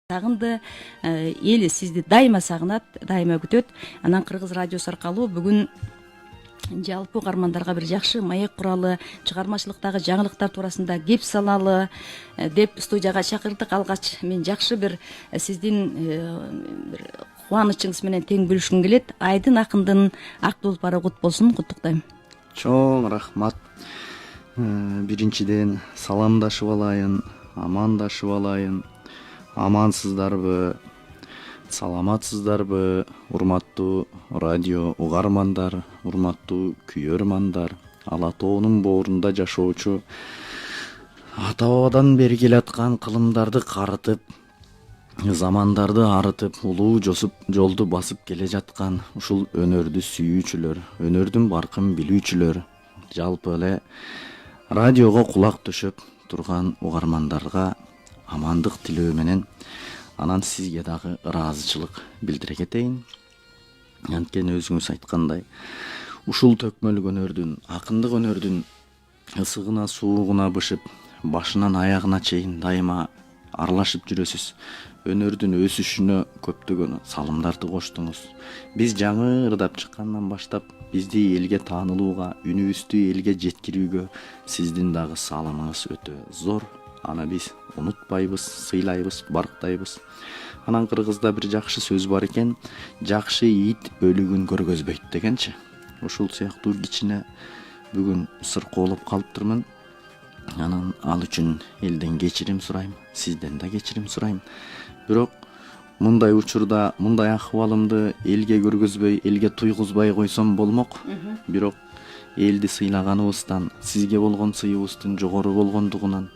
сагынды. Эл сизди дайыма сагынат, дайыма күтөт. Анан Кыргыз радиосу аркылуу бүгүн жалпы угармандарга бир жакшы маек куралы, чыгармачылыктагы жаңылыктар туурасында кеп салалы деп студияга чакырдык. Алгач мен жакшы бир сиздин бир кубанычыңыз менен тең бөлүшкүм келет. Айдын акындын ак тулпары кут болсун, куттуктайм. Чоң рахмат. Биринчиден саламдашып алайын, амандашып алайын. Амансыздарбы, саламатсыздарбы, урматтуу радио угармандар, урматтуу күйөрмандар, Ала тоонун боорунда жашоочу, ата бабадан бери келаткан кылымдарды карытып, замандарды арытып, улуу жолду басып келе жаткан ушул өнөрдү сүйүүчүлөр, өнөрдүн баркын билүүчүлөр, жалпы эле радиого кулак төшөп турган угармандарга амандык тилөө менен, анан сизге дагы ыраазычылык билдире кетейин. Анткени өзүңүз айткандай, ушул төкмөлүк өнөрдүн, акындык өнөрдүн ысыгына, суугуна бышып, башынан аягына чейин дайыма аралашып жүрөсүз. Өнөрдүн өсүшүнө көптөгөн салымдарды коштуңуз. Биз жаңы ырдап чыккандан баштап бизди элге таанылууга, үнүбүздү элге жеткирүүгө сиздин дагы салымыңыз өтө зор. Аны биз унутпайбыз, сыйлайбыз, барктайбыз. Анан кыргызда бир жакшы сөз бар экен: жакшы ит өлүгүн көргөзбөйт дегенчи. Ушул сыяктуу кичине бүгүн сыркоолоп калыптырмын. Анан ал үчүн элден кечирим сурайм, сизден да кечирим сурайм. Бирок мындай учурда мындай акыбалымды элге көргөзбөй, элге туйгузбай койсом болмок. Бирок элди сыйлаганыбыздан, сизге болгон сыйыбыздын жогору болгондугунан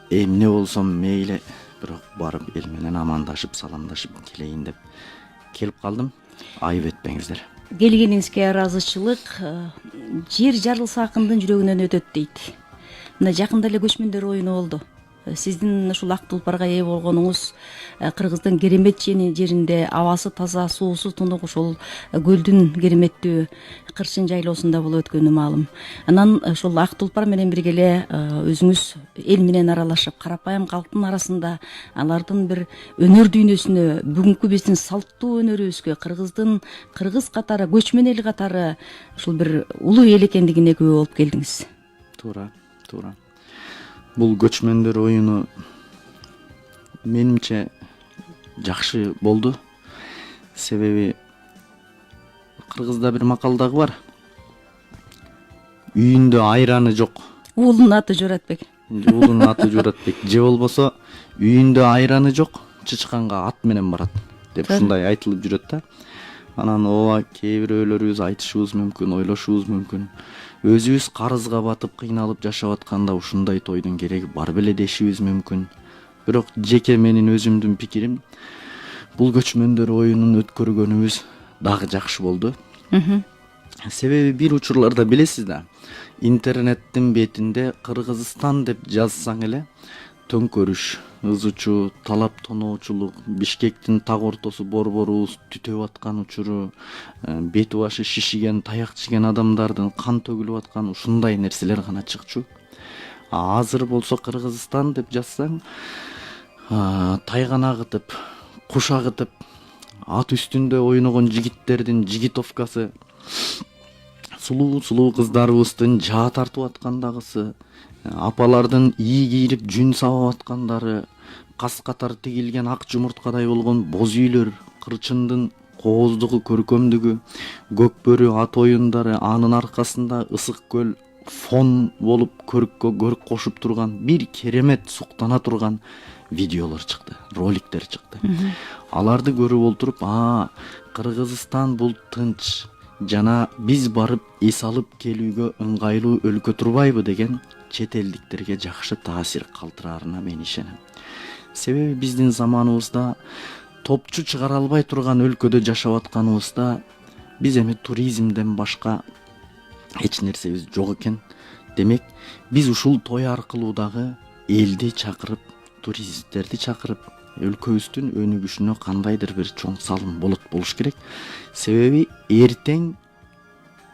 эмне болсом мейли, бирок барып эл менен амандашып, саламдашып келейин деп келип калдым. Айып этпеңиздер. Келгениңизге ыраазычылык. Жер жарылса акындын жүрөгүнөн өтөт дейт. Мына жакында эле көчмөндөр оюну болду. Сиздин ушул ак тулпарга ээ болгонуңуз Кыргыздын керемет жеринде, абасы таза, суусу тунук, ушул көлдүн кереметтүү кырчын жайлоосунда болуп өткөнү маалым. Анан ушул ак тулпар менен бирге эле өзүңүз эл менен аралашып, карапайым калктын арасында алардын бир өнөр дүйнөсүнө, бүгүнкү биздин салттуу өнөрүбүзгө, кыргыз катары, көчмөн эл катары ушул бир улуу эл экендигине күбө болуп келдиңиз. Туура. Бул көчмөндөр оюну менимче жакшы болду. Себеби кыргызда бир макал дагы бар. Үйүндө айраны жок, Уулунун аты Журатбек. уулунун аты Журатбек. Же болбосо үйүндө айраны жок, чычканга ат менен барат деп ушундай айтылып жүрөт да. Анан ооба, кээ бирөөлөрүбүз айтышыбыз мүмкүн, ойлошубуз мүмкүн. Өзүбүз карызга батып, кыйналып жашап атканда ушундай тойдун кереги бар беле дешибиз мүмкүн. Бирок жеке менин өзүмдүн пикирим, бул көчмөндөр оюнун өткөргөнүбүз дагы жакшы болду. Себеби бир учурларда билесиз да, интернеттин бетинде Кыргызстан деп жазсаң эле төңкөрүш, ыз учуу, талап тоноочулук, Бишкектин так ортосу борбору түтөп аткан учуру, бети башы шишиген, таяк жеген адамдардын кан төгүлүп аткан ушундай нерселер гана чыкчу. Азыр болсо Кыргызстан деп жазсаң, тайган агытып, куш агытып, ат үстүндө ойногон жигиттердин жигитовкасы, сулуу кыздарыбыздын жаа тартып аткандагысы, апалардын ии кийирип жүн сабап аткандары, кас катар тигилген ак жумурткадай болгон боз үйлөр, кырчындын кооздугу, көркөмдүгү, көкбөрү ат оюндары, анын аркасында ысык көл фон болуп көрккө көрк кошуп турган бир керемет суктана турган видеолор чыкты, роликтер чыкты. Аларды көрүп олтуруп, Кыргызстан бул тынч жана биз барып эс алып келүүгө ыңгайлуу өлкө турбайбы деген чет элдиктерге жакшы таасир калтыраарына мен ишенем. Себеби биздин заманыбызда топчу чыгара албай турган өлкөдө жашап атканыбызда биз эми туризмден башка эч нерсебиз жок экен. Демек, биз ушул той аркылуу дагы элди чакырып, туристтерди чакырып, өлкөбүздүн өнүгүшүнө кандайдыр бир чоң салым болуш керек. Себеби эртең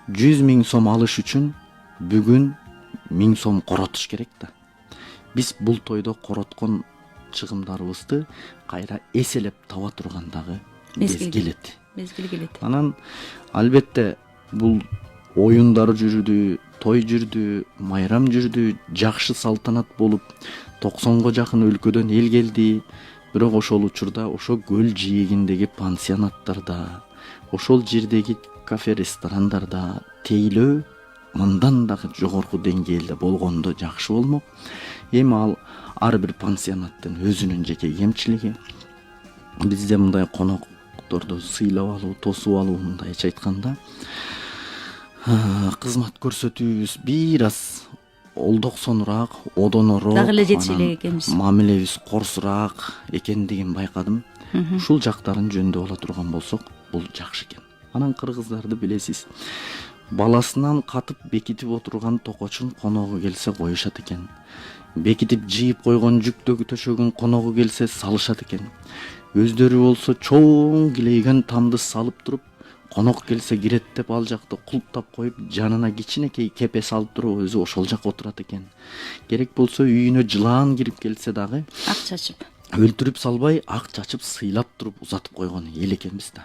100 000 сом алыш үчүн бүгүн 1000 сом коротуш керек да. Биз бул тойдо короткон чыгымдарыбызды кайра эселеп таба турган дагы Мезгил келет. Мезгили келет. Анан албетте бул оюндар жүрдү, той жүрдү, майрам жүрдү, жакшы салтанат болуп 90го жакын өлкөдөн эл келди. Бирок ошол учурда ошо көл жээгиндеги пансионаттарда, ошол жердеги кафе ресторандарда тейлөө мындан дагы жогорку деңгээлде болгондо жакшы болмок. Эми ал ар бир пансионаттын өзүнүн жеке кемчилиги. Бизде мындай конокторду сыйлап алуу, тосуп алуу, мындайча айтканда кызмат көрсөтүүбүз бир аз олдоксонураак, одонораак, Дагы эле жетише элек экенбиз. мамилебиз корсураак экендигин байкадым. Ушул жактарын жөндөп ала турган болсок, бул жакшы экен. Анан кыргыздарды билесиз, баласынан катып бекитип отурган токочун коногу келсе коюшат экен. Бекитип жыйып койгон жүктөгү төшөгүн коногу келсе салышат экен. Өздөрү болсо чоң килейген тамды салып туруп, конок келсе кирет деп ал жакты кулптап коюп, жанына кичинекей кепе салып туруп өзү ошол жакка отурат экен. Керек болсо үйүнө жылаан кирип келсе дагы Ак чачып. өлтүрүп салбай, ак чачып сыйлап туруп узатып койгон эл экенбиз да.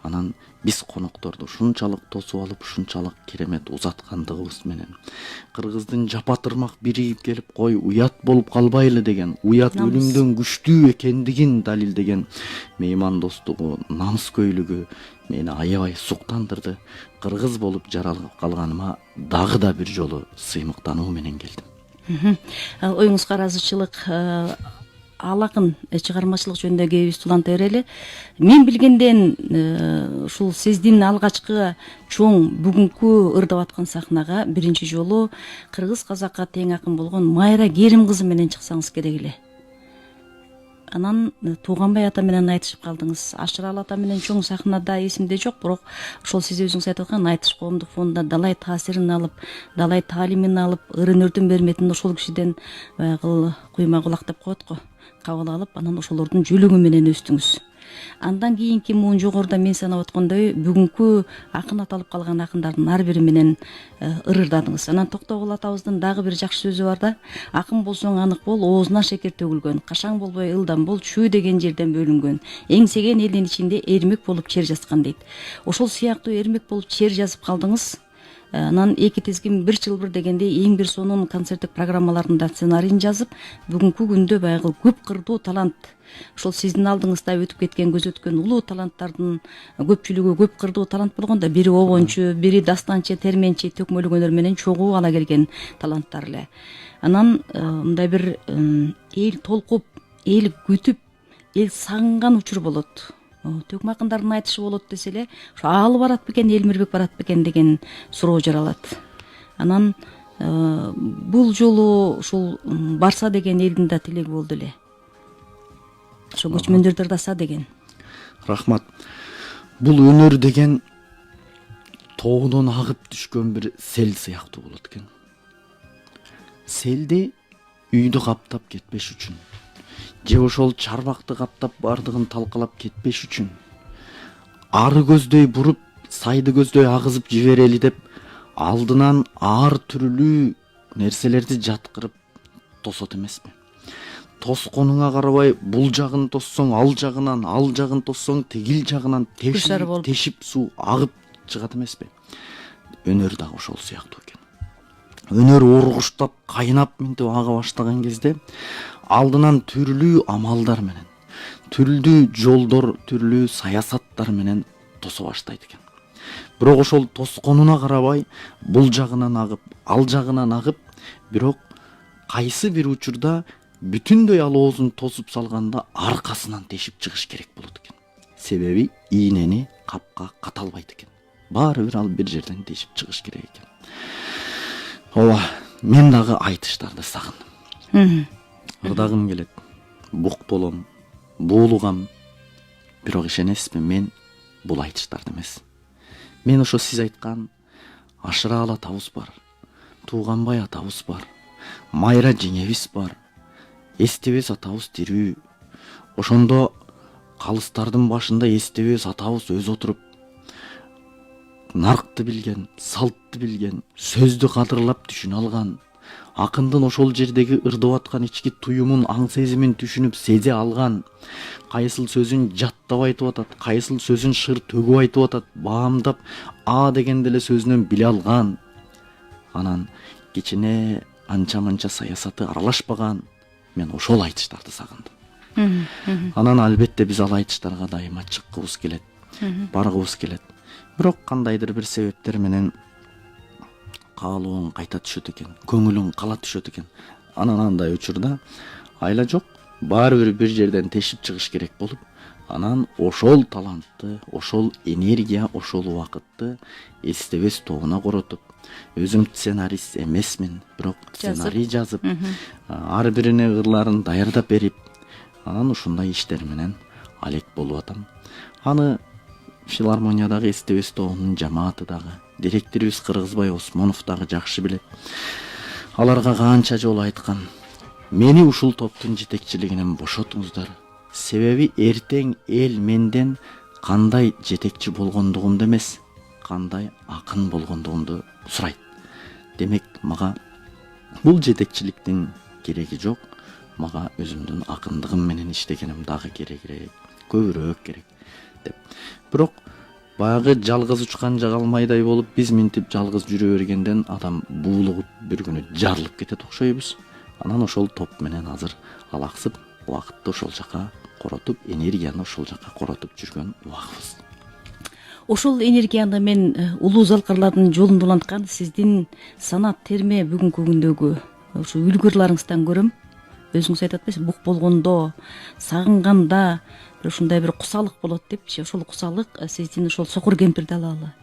Анан биз конокторду ушунчалык тосуп алып, ушунчалык керемет узаткандыгыбыз менен кыргыздын жапа-тырмак биригип келип, кой уят болуп калбайлы деген, уят өлүмдөн күчтүү экендигин далилдеген меймандостугу, намыскөйлүгү мени аябай суктандырды. Кыргыз болуп жаралып калганыма дагы да бир жолу сыймыктануу менен келдим. Оюңузга ыраазычылык. Алакын чыгармачылык жөнүндө кебибизди уланта берели. Мен билгенден ушул сиздин алгачкы чоң бүгүнкү ырдап аткан сахнага биринчи жолу кыргыз казакка тең акын болгон Майра Керим кызы менен чыксаңыз керек эле. Анан Тууганбай ата менен айтышып калдыңыз. Ашырал ата менен чоң сахнада эсимде жок, бирок ошол сиз өзүңүз айтып аткан Айтыш коомдук фондунда далай таасирин алып, далай таалимин алып, ырын-өрдүн берметин ошол кишиден баягы куйма кулак деп коет го, кабыл алып, анан ошолордун жөлөгү менен өстүңүз. Андан кийинки муун жогоруда мен санап аткандай бүгүнкү акын аталып калган акындардын ар бири менен ырырдадыңыз. Анан Токтогул атабыздын дагы бир жакшы сөзү бар да: акын болсоң анык бол, оозуна шекер төгүлгөн, кашаң болбой ылдам бол, чүү деген жерден бөлүнгөн, эңсеген элдин ичинде эрмек болуп чер жазган дейт. Ошол сыяктуу эрмек болуп чер жазып калдыңыз. Анан эки тизгин бир чылбыр дегендей эң бир сонун концерттик программаларында сценарийин жазып, бүгүнкү күндө баягы көп кырдуу талант, ошол сиздин алдыңызда өтүп кеткен, көз өткөн улуу таланттардын көпчүлүгү көп кырдуу талант болгондо, бири обончу, бири дастанчы, терменчи, төкмөлүк өнөр менен чогуу ала келген таланттар эле. Анан мындай бир эл толкуп, эл күтүп, эл сагынган учур болот. Төкмө акындардын айтышы болот десе эле, ошо Аалы барат бекен, Элмирбек барат бекен деген суроо жаралат. Анан бул жолу ушул барса деген элдин да тилеги болду эле. Ошо көчмөндөрдү ырдаса деген. Рахмат. Бул өнөр деген тоодон агып түшкөн бир сел сыяктуу болот экен. Селди үйдү каптап кетпеш үчүн, же ошол чарбакты каптап бардыгын талкалап кетпеш үчүн ары көздөй буруп, сайды көздөй агызып жиберели деп алдынан ар түрлүү нерселерди жаткырып тосот эмеспи? Тосконуңа карабай, бул жагын тоссоң, ал жагын тоссоң, тигил жагынан тешип суу агып чыгат эмеспи? Өнөр дагы ошол сыяктуу экен. Өнөр ургуштап, кайнап минтип ага баштаган кезде алдынан түрлүү амалдар менен, түрлүү жолдор, түрлүү саясаттар менен тосо баштайт экен. Бирок ошол тосконуна карабай, бул жагынан агып, ал жагынан агып, бирок кайсы бир учурда бүтүндөй ал оозун тосуп салганда аркасынан тешип чыгыш керек болот экен. Себеби ийнени капка ката албайт экен. Баары бир ал бир жерден тешип чыгыш керек экен. Ооба, мен дагы айтыштарды сагындым. Ырдагым келет, бук болом, буулугам. Бирок ишенесизби, мен бул айтыштарды эмес. Мен ошо сиз айткан Ашырал атабыз бар, Тууганбай атабыз бар, Майра жеңебиз бар, Эстебес атабыз тирүү. Ошондо калыстардын башында Эстебес атабыз өзү отуруп, наркты билген, салтты билген, сөздү кадырлап түшүнө алган, акындын ошол жердеги ырдап аткан ички туюмун, аң сезимин түшүнүп сезе алган, кайсыл сөзүн жаттап айтып атат, кайсыл сөзүн шыр төгүп айтып атат, баамдап а дегенде эле сөзүнөн биле алган, анан кичине анча мынча саясаты аралашпаган, мен ошол айтыштарды сагындым. Анан албетте биз ал айтыштарга дайыма чыккыбыз келет, баргыбыз келет. Бирок кандайдыр бир себептер менен каалооң кайта түшөт экен, көңүлүң кала түшөт экен. Анан андай учурда айла жок, баары бир жерден тешип чыгыш керек болуп, анан ошол талантты, ошол энергия, ошол убакытты эстебес тобуна коротуп, өзүм сценарист эмесмин, бирок сценарий жазып, ар бирине ырларын даярдап берип, анан ушундай иштер менен алек болуп атам. Аны филармониядагы эстебес тобунун жамааты дагы, директорубуз Кыргызбай Осмонов дагы жакшы билет. Аларга канча жолу айткан, мени ушул топтун жетекчилигинен бошотуңуздар. Себеби эртең эл менден кандай жетекчи болгондугумду эмес, кандай акын болгондугумду сурайт. Демек, мага бул жетекчиликтин кереги жок, мага өзүмдүн акындыгым менен иштегеним дагы керегирээк, көбүрөөк керек деп. Бирок баягы жалгыз учкан жагалмайдай болуп, биз минтип жалгыз жүрө бергенден адам буулугуп бир күнү жарылып кетет окшойбуз. Анан ошол топ менен азыр алаксып, убакытты ошол жака коротуп, энергияны ошол жака коротуп жүргөн убагыбыз. Ошол энергияны мен улуу залкарлардын жолунда уланткан сиздин санат терме бүгүнкү күндөгү ушу үлгүрларыңыздан көрөм. Өзүңүз айтып атпайсызбы, бук болгондо, сагынганда бир ушундай бир кусалык болот депчи. Ошол кусалык сиздин ошол сокур кемпирди алалы,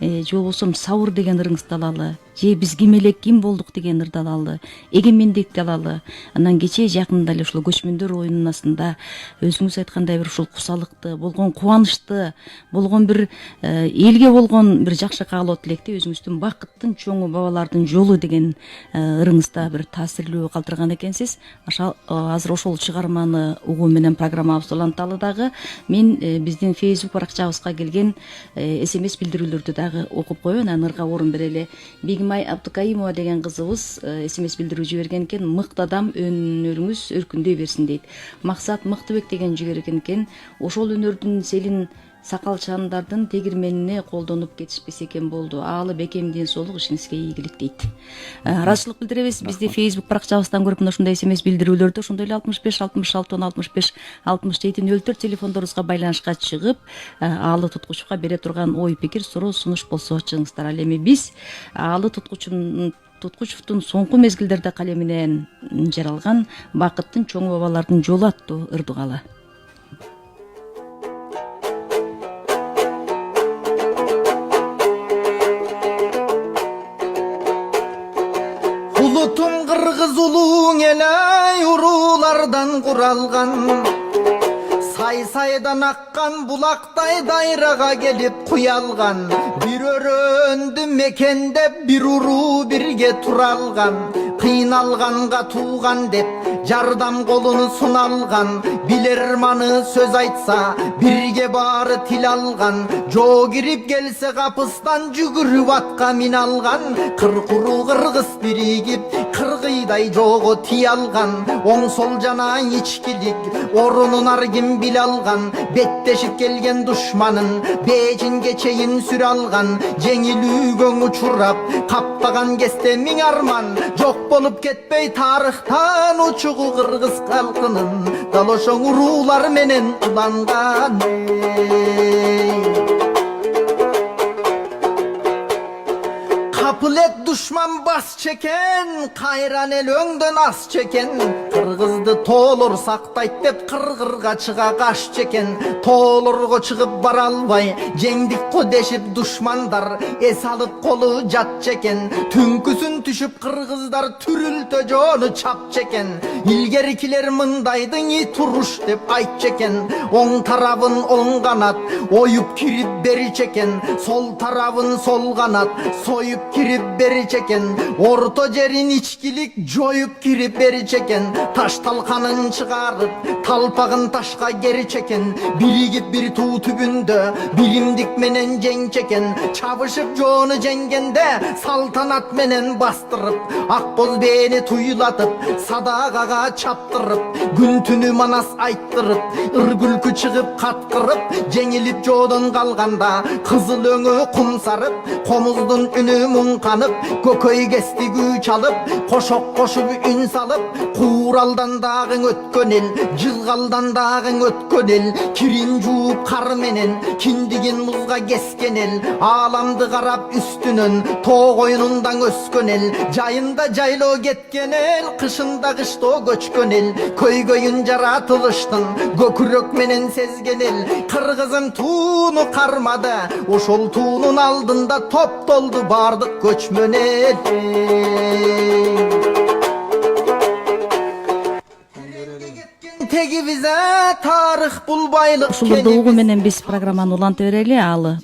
же болбосо сабыр деген ырыңызды алалы, же биз ким элек ким болдук деген ырды алалы, эгемендикти алалы. Анан кечээ жакында эле ушул көчмөндөр оюнунун астында өзүңүз айткандай бир ушул кусалыкты, болгон кубанычты, болгон бир элге болгон бир жакшы каалоо тилекти, өзүңүздүн бакыттын чоңу бабалардын жолу деген ырыңызда бир таасирлүү калтырган экенсиз. Азыр ошол чыгарманы угуу менен программабызды уланталы дагы мен биздин Facebook баракчабызга келген SMS билдирүүлөрдү дагы окуп коеюн, анан ырга орун берели. Бигимай Абдыкайымова деген кызыбыз SMS билдирүү жиберген экен. Мыкты адам, өнөрүңүз өркүндөй берсин дейт. Максат Мыктыбек деген жиберген экен. Ошол өнөрдүн селин сакалчандардын тегирменине колдонуп кетишпесе экен болду. Аалы бекем ден соолук, ишиңизге ийгилик дейт. Ыраазычылык билдиребиз. Бизди Facebook баракчабыздан көрүп мына ушундай SMS билдирүүлөрдү, ошондой эле 65 66 65 67 04 телефондорубузга байланышка чыгып, аалы туткучуга бере турган ой, пикир, суроо, сунуш болсо чыгыңыздар. Ал эми биз аалы Туткучевдун соңку мезгилдерде калеминен жаралган Бакыттын чоң бабалардын жолу аттуу ырды угалы. Улутум кыргыз улуң эле уруулардан куралган, сай-сайдан аккан булактай дайрага келип куялган, бир өрөндү мекендеп бир уруу бирге туралган, кыйналганга тууган деп жардам колуну суналган, билер маны сөз айтса бирге баары тил алган, жоо кирип келсе капыстан жүгүрүп атка мин алган, кыркуруу кыргыз биригип кыргыйдай жоого тие алган, оң сол жана ичкилик орунун ар ким биле алган, беттешип келген душманын бежинге чейин сүрө алган, жеңилүүгөң учурап каптаган кезде миң арман, жок болуп кетпей тарыхтан учугу кыргыз калкынын дал ошоң уруулар менен уланган. Капылет душман бас чекен, кайран эл өңдөн ас чекен, кыргызды тоолор сактайт деп кыргырга чыга каш чекен, тоолорго чыгып бара албай жеңдик ко дешип душмандар эс алып колу жат чекен, түнкүсүн түшүп кыргыздар түрүлтө жоону чап чекен, илгерикилер мындайдың и туруш деп айт чекен, оң тарабын оң канат оюп кирип бери чекен, сол тарабын сол канат союп кирип бери берчү экен, орто жерин ичкилик жоюп кирип берчү экен, таш талканын чыгарып талпагын ташка керчү экен, биригип бир туу түбүндө билимдик менен жеңчү экен, чабышып жоону жеңгенде салтанат менен бастырып, ак боз бээни туйлатып садагага чаптырып, күн түнү манас айттырып, ыр күлкү чыгып каткырып, жеңилип жоодон калганда кызыл өңү кум сарып, комуздун үнү муңканып, көкөй кести күү чалып, кошок кошуп үн салып, кууралдан дагы өткөн эл, жылгалдан дагы өткөн эл, кирин жууп кар менен киндигин музга кескен эл, ааламды карап үстүнөн тоо коюнундан өскөн эл, жайында жайлоо кеткен эл, кышында кыштоо көчкөн эл, көйгөйүн жаратылыштын көкүрөк менен сезген эл, кыргызым тууну кармады, ошол туунун алдында топтолду бардык көчмөн эл. Теги бизе тарых бул байлык. Ушуларды угуу менен биз программаны уланта берели. Ал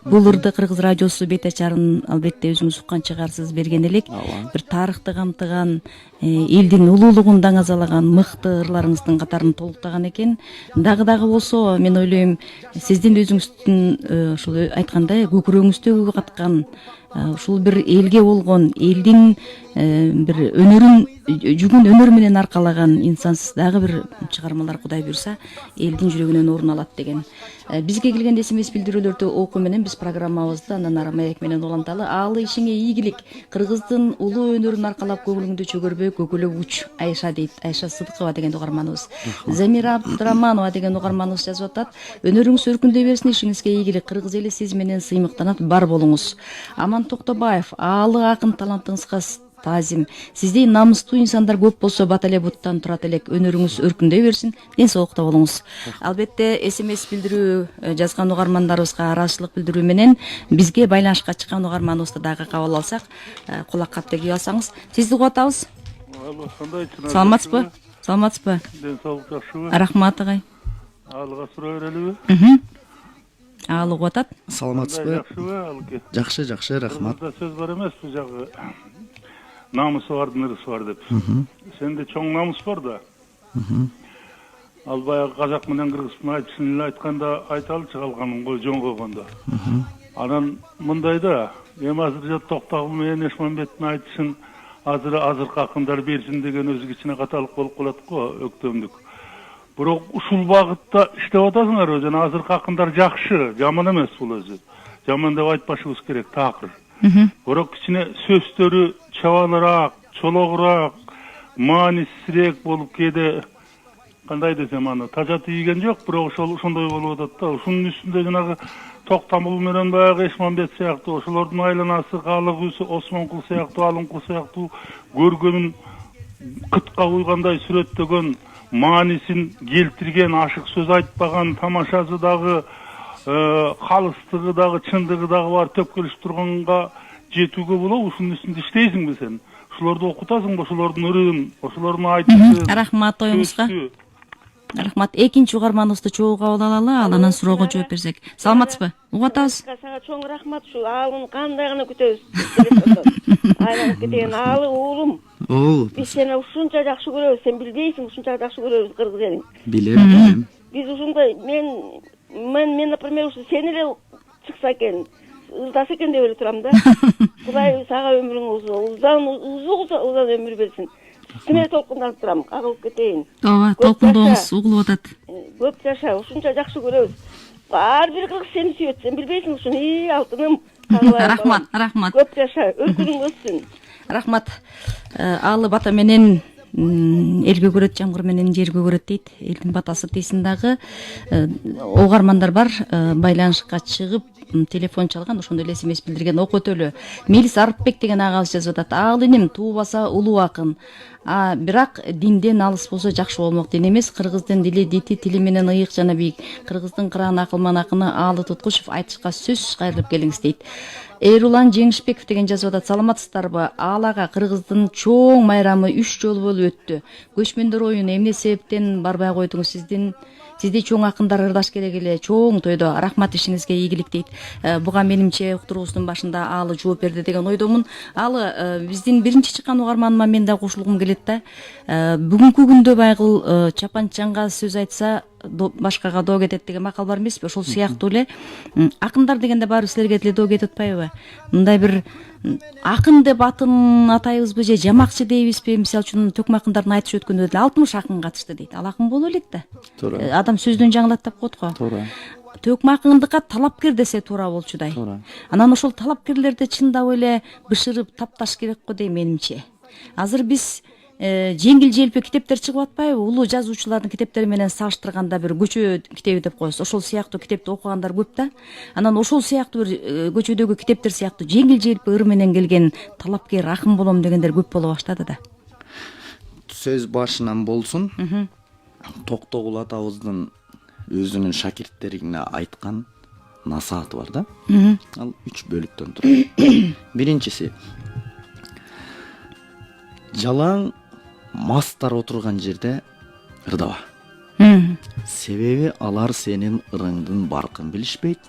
бул ырды Кыргыз радиосу бет ачарын албетте өзүңүз уккан чыгарсыз берген элек. Бир тарыхты камтыган, элдин улуулугун даңазалаган мыкты ырларыңыздын катарын толуктаган экен. Дагы болсо мен ойлойм, сиздин өзүңүздүн ушул айткандай көкүрөгүңүздөгү каткан ушул бир элге болгон, элдин бир өнөрүн жүгүн өнөр менен аркалаган инсансыз дагы бир чыгармалар Кудай буйрса элдин жүрөгүнөн орун алат деген. Бизге келген СМС билдирүүлөрдү окуу менен биз программабызды андан ары маек менен уланталы. Аалы ишиңе ийгилик. Кыргыздын улуу өнөрүн аркалап көңүлүңдү чөгөрбөй, көкөлөп уч Айша дейт. Айша Сыдыкова деген угарманыбыз. Замира Абдураманова деген угарманыбыз жазып атат. Өнөрүңүз өркүндөй берсин, ишиңизге ийгилик. Кыргыз эли сиз менен сыймыктанат, бар болуңуз. Аман Токтобаев, аалы акын талантыңызга таазим. Сиздей намыстуу инсандар көп болсо бат эле буттан турат элек. Өнөрүңүз өркүндөй берсин, ден соолукта болуңуз. Албетте СМС билдирүү жазган угармандарыбызга ыраазычылык билдирүү менен бизге байланышка чыккан угарманыбызды дагы кабыл алсак, кулак кап тегип алсаңыз. Сизди угуп атабыз. Саламатсызбы? Саламатсызбы? Ден соолук жакшыбы? Рахмат агай. Алга суроо берелиби? Аалы угуп атат. Саламатсызбы? Жакшыбы алыке? Жакшы, рахмат. Кыргызда сөз бар эмес, бул жагы намысы бардын ырысы бар деп. Сенде чоң намыс бар да. Ал баягы казак менен кыргыздын айтышын эле айтканда айталычы калганын кой жөн койгондо. Анан мындай да, эми азыр Токтогул менен Эшмамбеттин айтышын азыркы акындар берсин деген өзү кичине каталык болуп калат го, өктөмдүк. Бирок ушул багытта иштеп атасыңарбы? Жана азыркы акындар жакшы, жаман эмес бул өзү. Жаман деп айтпашыбыз керек, такыр. Бирок кичине сөздөрү чабалыраак, чологураак, маанисирээк болуп кээде кандай десем аны тажа тийген жок, бирок ошондой болуп атат да. Ушунун үстүндө жанагы Токтамул менен баягы Эшмамбет сыяктуу, ошолордун айланасы Каалык Осмонкул сыяктуу, Алынкул сыяктуу көргөнүн кытка уйгандай сүрөттөгөн, маанисин келтирген, ашык сөз айтпаган, тамашасы дагы, калыстыгы дагы, чындыгы дагы бар төпкөлүшүп турганга жетүүгө болобу? Ушунун үстүндө иштейсиңби сен? Ошолорду окутасыңбы? Ошолордун ырын, ошолордун айтышын? Рахмат оюңузга. Рахмат. Экинчи угарманыбызды чогуу кабыл алалы, анан суроого жооп берсек. Саламатсызбы? Угуп атабыз. Сага чоң рахмат, ушу аалын кандай гана күтөбүз. Айланып кеткен аалы уулум. Биз сени ушунча жакшы көрөбүз, сен билбейсиң, ушунча жакшы көрөбүз кыргыз элин. Билем. Биз ушундай мен например ушу сени эле чыкса экен, ырдаса экен деп эле турам да. Кудай сага өмүрүң узун өмүр берсин. Сине толкунданып турам, кагылып кетейин. Ооба, толкундооңуз угулуп атат. Көп жаша, ушунча жакшы көрөбүз. Ар бир кыргыз сени сүйөт, сен билбейсиң ушуну. Алтыным. Рахмат. Көп жаша, өркүнүң өссүн. Рахмат. Аалы бата менен элге көрөт, жамгыр менен жерге көрөт дейт. Элдин батасы тесин дагы угармандар бар, байланышка чыгып телефон чалган, ошондой эле СМС билдирген. Окуп өтөлү. Мелис Арыпбек деген агабыз жазып атат. Аал иним туубаса улуу акын. Бирок динден алыс болсо жакшы болмок. Дин эмес, кыргыздын дили, дити, тили менен ыйык жана бийик. Кыргыздын кыран акылман акыны Аалы Туткушев айтышка сөзсүз кайрылып келиңиз дейт. Эйрулан Жеңишбеков деген жазып атат. Саламатсыздарбы? Аалага кыргыздын чоң майрамы 3 жолу болуп өттү. Көчмөндөр оюну эмне себептен барбай койдуңуз? сизди чоң акындар ырдаш керек эле, чоң тойдо рахмат, ишиңизге ийгилик дейт. Буга менимче уктуруубуздун башында Алы жооп берди деген ойдомун. Алы, биздин биринчи чыккан угарманыма мен да кошулгум келет да. Бүгүнкү күндө байгыл чапанчанга сөз айтса башкага доо кетет деген макал бар эмеспи? Ошол сыяктуу эле акындар дегенде баары силерге деле доо кетип атпайбы? Мындай бир акын деп атын атайбызбы же жамакчы дейбизби? Мисалы үчүн төкмө акындардын айтыш өткөндө деле 60 акын катышты дейт. Ал акын боло элек да. Туура. Адам сөздөн жаңылат деп коет го. Туура. Төкмө акындыкка талапкер десе туура болчудай. Туура. Анан ошол талапкерлерди чындап эле бышырып тапташ керек го дейм менимче. Азыр биз жеңил желпи китептер чыгып атпайбы? Улуу жазуучулардын китептери менен салыштырганда бир көчө китеби деп коебуз. Ошол сыяктуу китепти окугандар көп да. Анан ошол сыяктуу бир көчөдөгү китептер сыяктуу жеңил желпи ыр менен келген талапкер акын болом дегендер көп боло баштады да. Сөз башынан болсун. Токтогул атабыздын өзүнүн шакирттерине айткан насааты бар да. Ал 3 бөлүктөн турат. Биринчиси, жалаң мастар отурган жерде ырдава. Себеби алар сенин ырыңдын баркын билишпейт,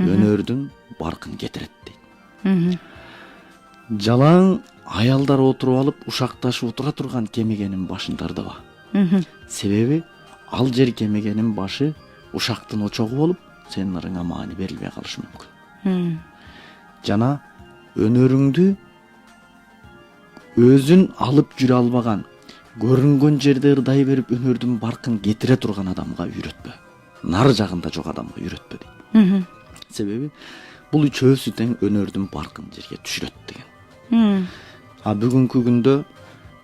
өнөрдүн баркын кетирет дейт. Жалаң аялдар отуруп алып ушакташып отура турган кемегенин башында ырдава. Себеби ал жер кемегенин башы ушактын очогу болуп, сенин ырыңа маани берилбей калышы мүмкүн. Жана өнөрүңдү өзүн алып жүрө албаган, көрүнгөн жерде ырдай берип өнөрдүн баркын кетире турган адамга үйрөтпө. Нар жагында жок адамга үйрөтпө дейт. Себеби бул үчөөсү тең өнөрдүн баркын жерге түшүрөт деген. Бүгүнкү күндө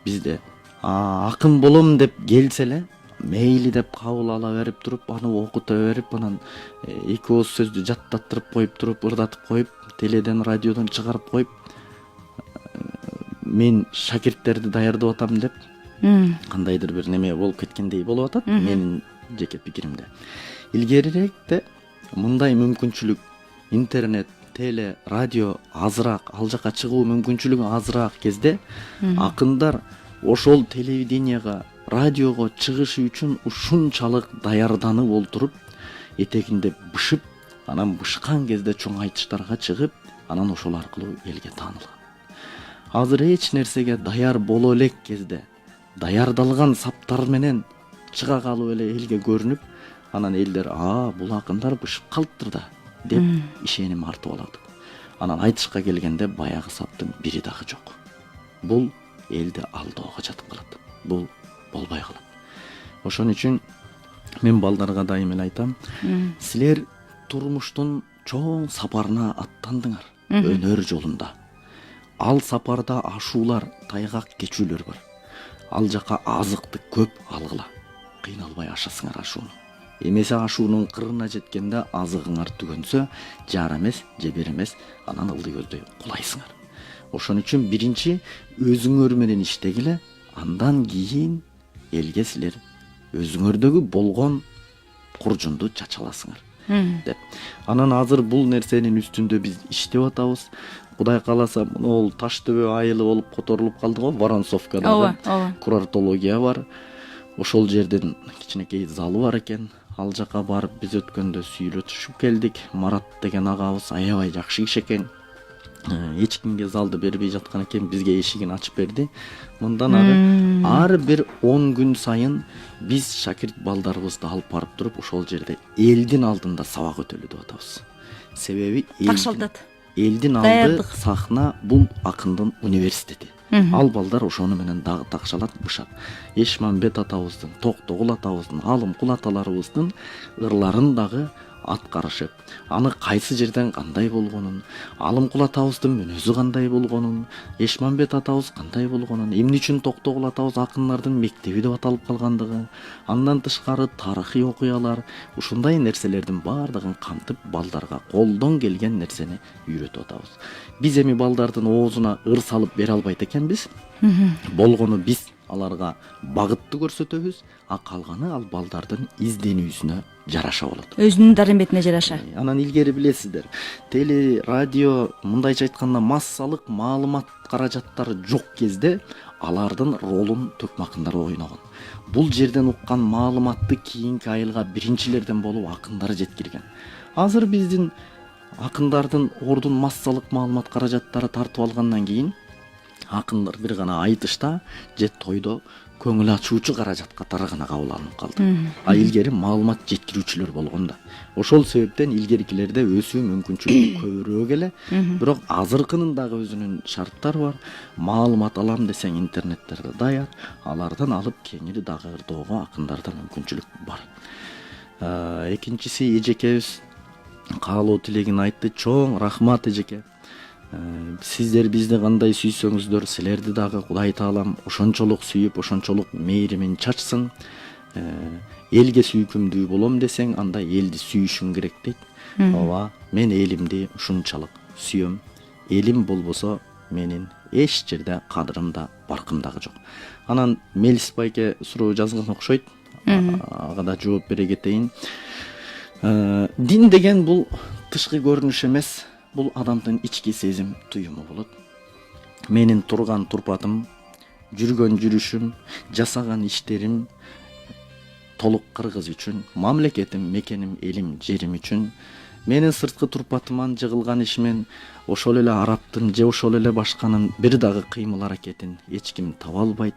бизде акын болом деп келсе эле мейли деп кабыл ала берип туруп, аны окута берип, анан эки ооз сөздү жаттаттырып коюп туруп, ырдатып коюп, теледен, радиодон чыгарып коюп, мен шакирттерди даярдап атам деп кандайдыр бир неме болуп кеткендей болуп атат, менин жеке пикиримде. Илгерирээкте мындай мүмкүнчүлүк интернет, теле, радио азыраак, ал жака чыгуу мүмкүнчүлүгү азыраак кезде акындар ошол телевиденияга, радиого чыгышы үчүн ушунчалык даярданып олтуруп, этегинде бышып, анан бышкан кезде чоң айтыштарга чыгып, анан ошол аркылуу элге таанылган. Азыр эч нерсеге даяр боло элек кезде даярдалган саптар менен чыга калып эле элге көрүнүп, анан элдер бул акындар бышып калыптыр да деп ишеним артып алат. Анан айтышка келгенде баягы саптын бири дагы жок. Бул элди алдоого жатып калат. Бул болбой калат. Ошон үчүн мен балдарга дайым эле айтам, силер турмуштун чоң сапарына аттандыңар, өнөр жолунда. Ал сапарда ашуулар, тайгак кечүүлөр бар. Ал жака азыкты көп алгыла. Кыйналбай ашасыңар ашууну. Эмесе ашуунун кырына жеткенде азыгыңар түгөнсө, жар эмес, жебер эмес, анан ылдый көздөй кулайсыңар. Ошон үчүн биринчи өзүңөр менен иштегиле, андан кийин элге силер өзүңөрдөгү болгон куржунду чачаласыңар деп. Анан азыр бул нерсенин үстүндө биз иштеп атабыз. Кудай кааласа, могул Таш-төбө айылы болуп которулуп калды го, Воронцовкада. Курортология бар. Ошол жерден кичинекей залы бар экен. Ал жака барып биз өткөндө сүйлөшүп келдик. Марат деген агабыз аябай жакшы киши экен. Эч кимге залды бербей жаткан экен, бизге эшигин ачып берди. Мындан ары ар бир 10 күн сайын биз шакирт балдарыбызды алып барып туруп, ошол жерде элдин алдында сабак өтөлү деп атабыз. Себеби элдин алды сахна бул акындын университети. Ал балдар ошону менен дагы такшалат, бышат. Эшмамбет атабыздын, Токтогул атабыздын, Алымкул аталарыбыздын ырларын дагы аткарышып, аны кайсы жерден кандай болгонун, Алымкул атабыздын мүнөзү кандай болгонун, Эшмамбет атабыз кандай болгонун, эмне үчүн Токтогул атабыз акындардын мектеби деп аталып калгандыгы, андан тышкары тарыхый окуялар, ушундай нерселердин баардыгын камтып, балдарга колдон келген нерсени үйрөтүп атабыз. Биз эми балдардын оозуна ыр салып бере албайт экенбиз. Болгону биз аларга багытты көрсөтөбүз, а калганы ал балдардын изденүүсүнө жараша болот. Өзүнүн дараметине жараша. Анан илгери билесиздер, теле, радио, мындайча айтканда массалык маалымат каражаттары жок кезде алардын ролун төкмакындар ойногон. Бул жерден уккан маалыматты кийинки айылга биринчилерден болуп акындар жеткирген. Азыр биздин акындардын ордун массалык маалымат каражаттары тартып алгандан кийин акындар бир гана айтышта же тойдо көңүл ачуучу каражат катары гана кабыл алынып калды. А илгери маалымат жеткирүүчүлөр болгон да. Ошол себептен илгеркилерде өсүү мүмкүнчүлүгү көбүрөөк эле, бирок азыркынын дагы өзүнүн шарттары бар. Маалымат алам десең интернеттерде даяр, алардан алып кеңири дагы ырдоого акындарда мүмкүнчүлүк бар. Экинчиси эжекебиз каалоо тилегин айтты. Чоң рахмат эжеке. Сиздер бизди кандай сүйсөңүздөр, силерди дагы Кудай Таалам ошончолук сүйүп, ошончолук мээримин чачсын. Элге сүйкүмдүү болом десең, анда элди сүйүшүң керек дейт. Ооба, мен элимди ушунчалык сүйөм. Элим болбосо менин эч жерде кадырым да, баркым дагы жок. Анан Мелис байке суроо жазган окшойт. Ага да жооп бере кетейин. Дин деген бул тышкы көрүнүш эмес, бул адамдын ички сезим туюму болот. Менин турган турпатым, жүргөн жүрүшүм, жасаган иштерим толук кыргыз үчүн, мамлекетим, мекеним, элим, жерим үчүн. Менин сырткы турпатыман жыгылган ишмен ошол эле арабтын же ошол эле башканын бир дагы кыймыл аракетин эч ким таба албайт.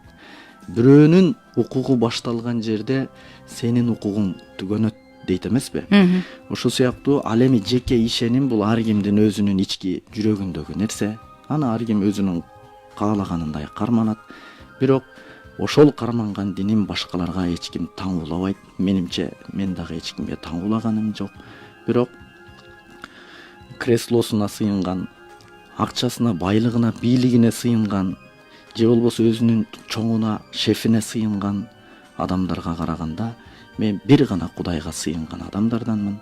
Бирөөнүн укугу башталган жерде сенин укугуң түгөнөт дейт эмеспи? Ошол сыяктуу ал эми жеке ишеним бул ар кимдин өзүнүн ички жүрөгүндөгү нерсе. Аны ар ким өзүнүн каалаганындай карманат. Бирок ошол карманган диним башкаларга эч ким таңуулабайт. Менимче мен дагы эч кимге таңуулаганым жок. Бирок креслосуна сыйынган, акчасына, байлыгына, бийлигине сыйынган, же болбосо өзүнүн чоңуна, шефине сыйынган адамдарга караганда мен бир гана Кудайга сыйынган адамдарданмын.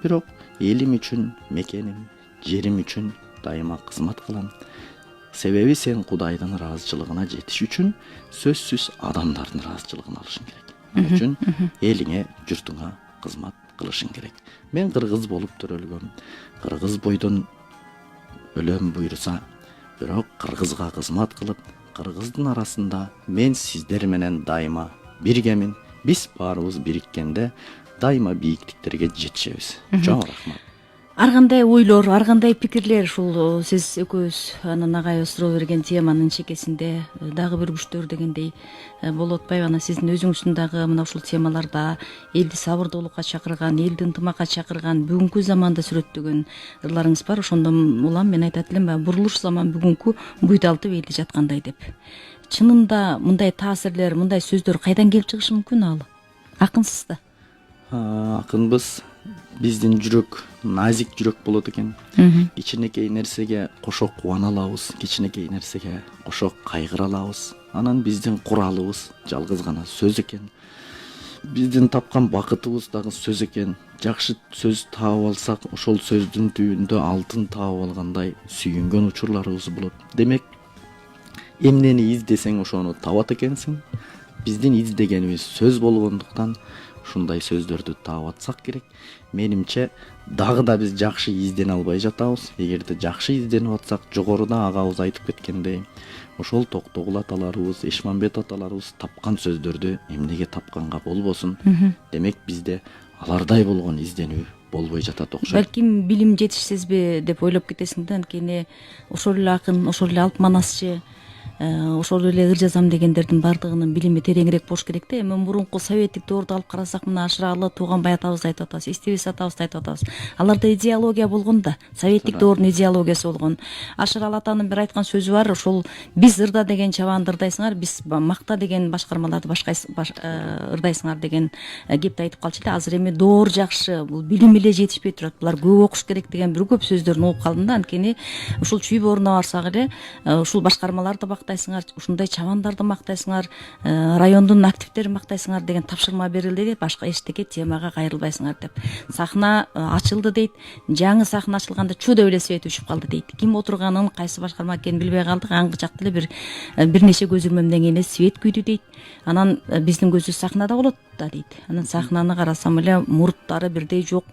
Бирок элим үчүн, мекеним, жерим үчүн дайыма кызмат кылам. Себеби сен Кудайдын ыраазычылыгына жетиш үчүн сөзсүз адамдардын ыраазычылыгын алышың керек. Ал үчүн элиңе, журтуңа кызмат кылышың керек. Мен кыргыз болуп төрөлгөм. Кыргыз бойдон өлөм буйруса, бирок кыргызга кызмат кылып, кыргыздын арасында мен сиздер менен дайыма биргемин. Биз баарыбыз бириккенде дайыма бийиктиктерге жетишебиз. Чоң рахмат. Ар кандай ойлор, ар кандай пикирлер ушул сиз экөөбүз анан агай суроо берген теманын чекесинде дагы бир күчтөр дегендей болуп атпайбы? Анан сиздин өзүңүздүн дагы мына ушул темаларда элди сабырдуулукка чакырган, элди ынтымакка чакырган, бүгүнкү заманда сүрөттөгөн ырларыңыз бар. Ошондон улам мен айтат элем, бурулуш заман бүгүнкү буйдалтып элди жаткандай деп. Чынында мындай таасирлер, мындай сөздөр кайдан келип чыгышы мүмкүн ал? Акынсыз да. Акынбыз. Биздин жүрөк назик жүрөк болот экен. Кичинекей нерсеге кошо кубана алабыз, кичинекей нерсеге кошо кайгыра алабыз. Анан биздин куралыбыз жалгыз гана сөз экен. Биздин тапкан бакытыбыз дагы сөз экен. Жакшы сөз таап алсак, ошол сөздүн түбүндө алтын таап алгандай сүйүнгөн учурларыбыз болот. Демек, эмнени издесең ошону табат экенсиң. Биздин издегенибиз сөз болгондуктан ушундай сөздөрдү таап атсак керек. Менимче дагы да биз жакшы издене албай жатабыз. Эгерде жакшы изденип атсак, жогоруда агабыз айтып кеткендей, ошол Токтогул аталарыбыз, Эшмамбет аталарыбыз тапкан сөздөрдү эмнеге тапканга болбосун. Демек бизде алардай болгон изденүү болбой жатат окшойт. Балким билим жетишсизби деп ойлоп кетесиң да, анткени ошол эле акын, ошол эле алп манасчы, ошол эле ыр жазам дегендердин баардыгынын билими тереңирээк болуш керек да. Эми мурунку советтик доорду алып карасак, мына Ашыралы Тууганбай атабызды айтып атабыз, Истебис атабызды айтып атабыз. Аларда идеология болгон да, советтик доордун идеологиясы болгон. Ашыралы атанын бир айткан сөзү бар, ошол биз ырда деген чабанды ырдайсыңар, биз макта деген башкармаларды ырдайсыңар деген кепти айтып калчу эле. Азыр эми доор жакшы, бул билим эле жетишпей турат, булар көп окуш керек деген бир көп сөздөрүн угуп калдым да. Анткени ушул чүй бооруна барсак эле ушул башкармаларды мактайсыңар, ушундай чабандарды мактайсыңар, райондун активдерин мактайсыңар деген тапшырма берилди дейт, башка эчтеке темага кайрылбайсыңар деп. Сахна ачылды дейт. Жаңы сахна ачылганда чу деп эле свет өчүп калды дейт. Ким отурганын, кайсы башкарма экенин билбей калдык. Аңгычак деле бир нече көз ирмемден кийин свет күйдү дейт. Анан биздин көзүбүз сахнада болот да дейт. Анан сахнаны карасам эле мурттары бирдей жок,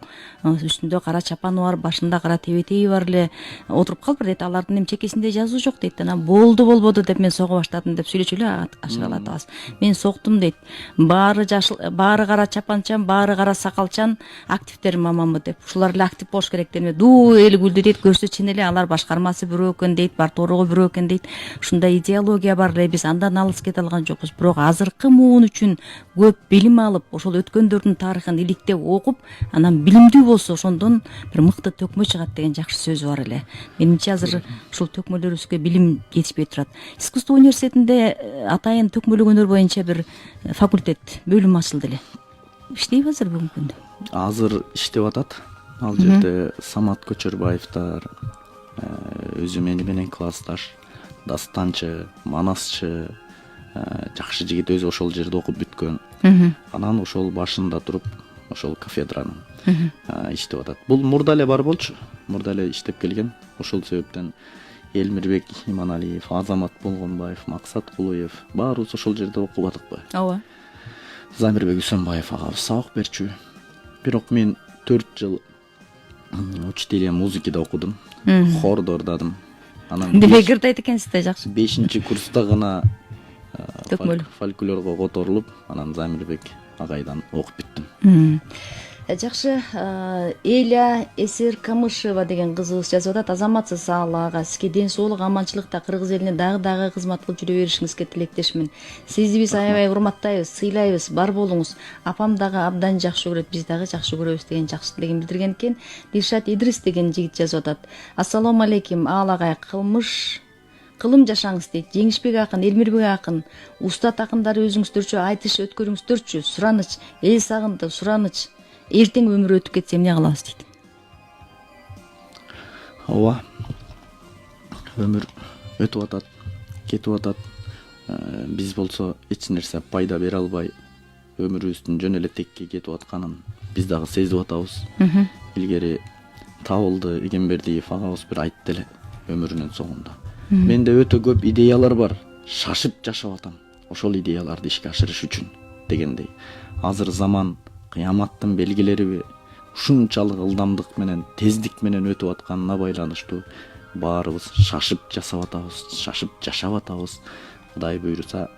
үстүндө кара чапаны бар, башында кара тебетеги бар эле отуруп калыптыр дейт. Алардын эми чекесинде жазуу жок дейт. Анан болбоду деп мен сого баштадым деп сүйлөчү эле Ашыралы атабыз. Мен соктум дейт. Баары жашыл, баары кара чапанчан, баары кара сакалчан активдер мамамы деп. Ушулар эле актив болуш керек деп. Дуу эл күлдү дейт. Көрсө чын эле алар башкармасы бирөө экен дейт, барторого бирөө экен дейт. Ушундай идеология бар эле, биз андан алыс кете алган жокпуз. Бирок азыркы муун үчүн көп билим алып, ошол өткөндөрдүн тарыхын иликтеп окуп, анан билимдүү болсо ошондон бир мыкты төкмө чыгат деген жакшы сөзү бар эле. Менимче азыр ушул төкмөлөрүбүзгө билим жетишпей турат. Искусство университетинде атайын төкмөлөгөндөр боюнча бир факультет, бөлүм ачылды эле. Иштейби азыр бүгүнкү күндө? Азыр иштеп атат. Ал жерде Самат Көчөрбаевдар, өзү менен классташ, Дастанчы, Манасчы, жакшы жигит өзү ошол жерде окуп бүткөн. Анан ошол башында туруп, ошол кафедранын иштеп атат. Бул мурда эле бар болчу, мурда эле иштеп келген. Ошол себептен Элмирбек Иманалиев, Азамат Болгонбаев, Максат Кулуев баарыбыз ошол жерде окуп атыкпы? Ооба. Замирбек Үсөнбаев агабыз сабак берчү. Бирок мен 4 жыл учителя музыкада окудум, хордо ырдадым. Анан Демек ырдайт экенсиз да жакшы. 5-чи курста гана фольклорго которулуп, анан Замирбек агайдан окуп бүттүм. Жакшы, Эля Эсер Камышева деген кызыбыз жазып атат. Азаматсыз саал ага, сизге ден соолук, аманчылыкта кыргыз элине дагы кызмат кылып жүрө беришиңизге тилектешмин. Сизди биз аябай урматтайбыз, сыйлайбыз, бар болуңуз. Апам дагы абдан жакшы көрөт, биз дагы жакшы көрөбүз деген жакшы тилегин билдирген экен. Дилшат Идрис деген жигит жазып атат. Ассалому алейкум, аал агай, кылым жашаңыз дейт. Жеңишбек акын, Элмирбек акын, устат акындары өзүңүздөрчө айтыш өткөрүңүздөрчү. Сураныч, эл сагынды, сураныч. Эртең өмүр өтүп кетсе эмне кылабыз дейт. Ооба. Өмүр өтүп атат, кетип атат. Биз болсо эч нерсе пайда бере албай, өмүрүбүздүн жөн эле текке кетип атканын биз дагы сезип атабыз. Илгери Табылды Игенбердиев агабыз бир айтты эле өмүрүнүн соңунда. Менде өтө көп идеялар бар, шашып жашап атам. Ошол идеяларды ишке ашырыш үчүн дегендей. Азыр заман кыяматтын белгилериби ушунчалык ылдамдык менен, тездик менен өтүп атканына байланыштуу баарыбыз шашып жасап атабыз, шашып жашап атабыз. Кудай буйруса,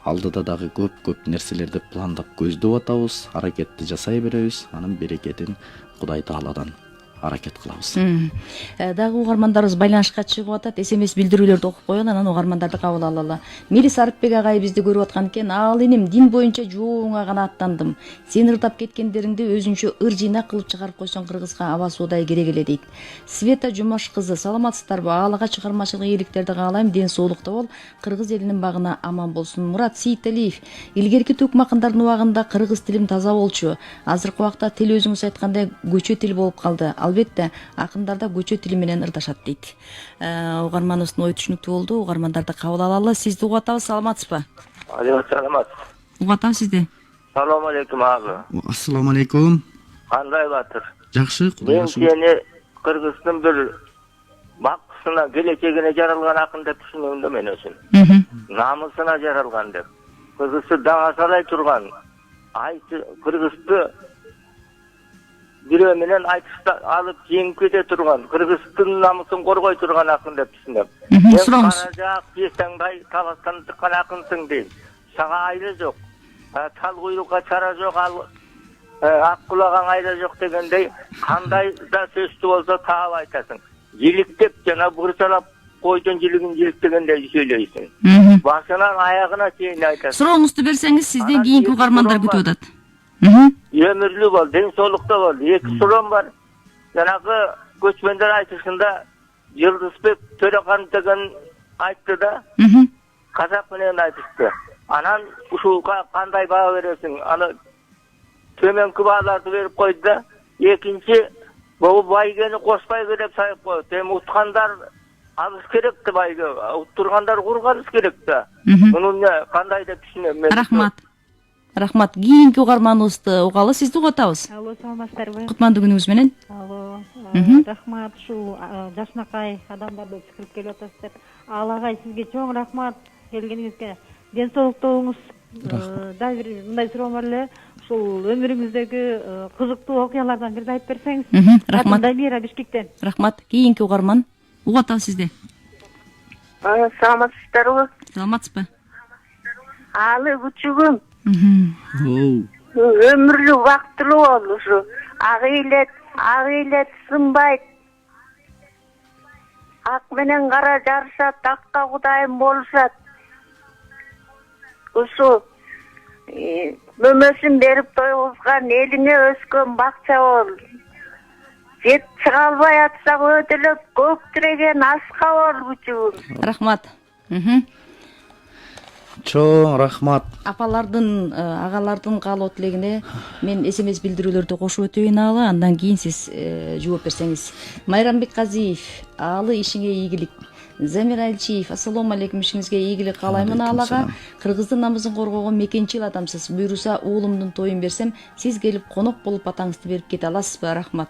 алдыда дагы көп нерселерди пландап көздөп атабыз, аракетти жасай беребиз, анын берекетин Кудай Тааладан аракет кылабыз. Дагы угармандарыбыз байланышка чыгып атат. СМС билдирүүлөрдү окуп коелу, анан угармандарды кабыл алалы. Мелис Арыпбек агай бизди көрүп аткан экен. Ал инем, дин боюнча жууңа гана аттандым. Сен ырдап кеткендериңди өзүнчө ыр жыйнак кылып чыгарып койсоң кыргызга аба суудай керек эле дейт. Света Жумаш кызы, саламатсыздарбы? Аалага чыгармачылык ийгиликтерди каалайм, ден соолукта бол, кыргыз элинин багына аман болсун. Мурат Сейталиев, илгерки төкмө акындардын убагында кыргыз тилим таза болчу. Азыркы убакта тил өзүңүз айткандай көчө тил болуп калды. Албетте акындарда көчө тили менен ырдашат дейт. Угарманыбыздын ою түшүнүктүү болду. Угармандарды кабыл алалы. Сизди угуп атабыз, саламатсызбы? Саламат. Угуп атам сизди. Салам алейкум абы. Ассаламу алейкум. Кандай батыр? Жакшы, Кудайга шүкүр. Мен сени Кыргыздын бир баксына, келечегине жаралган акын деп түшүнөм да мен өзүм. Намысына жаралган деп. Кыргызды даңасалай турган, Кыргызды бирөө менен айтышта алып жеңип кете турган, Кыргыздын намысын коргой турган акын деп түшүнөм. Сураңыз. Каражак пьесаңдай таластан тыккан акынсың дейм. Сага айла жок. Тал куйлукка чара жок, ак кулагаң айла жок дегендей, кандай да сөздү болсо таап айтасың. Жиликтеп жана бурчалап койдун жилигин жиликтегендей сүйлөйсүң. Башынан аягына чейин айтасың. Сурооңузду берсеңиз, сизден кийинки угармандар күтүп атат. Өмүрлүү бол, ден соолукта бол. Эки суроом бар. Жанагы көчмөндөр айтышында Жылдызбек Төрехан деген айтты да, казак менен айтышты. Анан ушулга кандай баа бересиң? Аны төмөнкү бааларды берип койду да, экинчи бул байгени кошпайбы деп сайып койду. Эми уткандар алыш керек да байга уттургандар курганыбыз керек да. Муну кандай деп түшүнөм мен. Рахмат. Кийинки угарманыбызды угалы, сизди угатабыз. Алло, саламатсыздарбы? Кутмандуу күнүңүз менен. Алло, рахмат, ушул жашнакай адамдарды чакырып келип атасыздар. Алагай, сизге чоң рахмат келгениңизге. Ден соолуктуңуз. Да бир мындай суроом бар эле. Ушул өмүрүңүздөгү кызыктуу окуялардан бирди айтып берсеңиз. Рахмат. Дамира Бишкектен. Рахмат. Кийинки угарман угатабыз сизди. Саламатсыздарбы? Саламатсызбы? Алы күчүгүм. Оу. Өмүрлүк бактылуу бол ушу. Ак сынбайт. Ак менен кара жарышат, акка кудайым болушат. Ушу мөмөсүн берип тойгузган, элиңе өскөн бакча бол. Жет чыга албай атсак өтөлөп көк тиреген аска бол күчүгүм. Рахмат. Чоң рахмат. Апалардын, агалардын каалоо тилегине мен СМС билдирүүлөрдү кошуп өтөйүн алы, андан кийин сиз жооп берсеңиз. Майрамбек Казиев, алы ишиңе ийгилик. Замир Альчиев, ассалому алейкум, ишиңизге ийгилик каалаймын алага. Кыргыздын намысын коргогон мекенчил адамсыз. Буйруса уулумдун тоюн берсем, сиз келип конок болуп атаңызды берип кете аласызбы? Рахмат.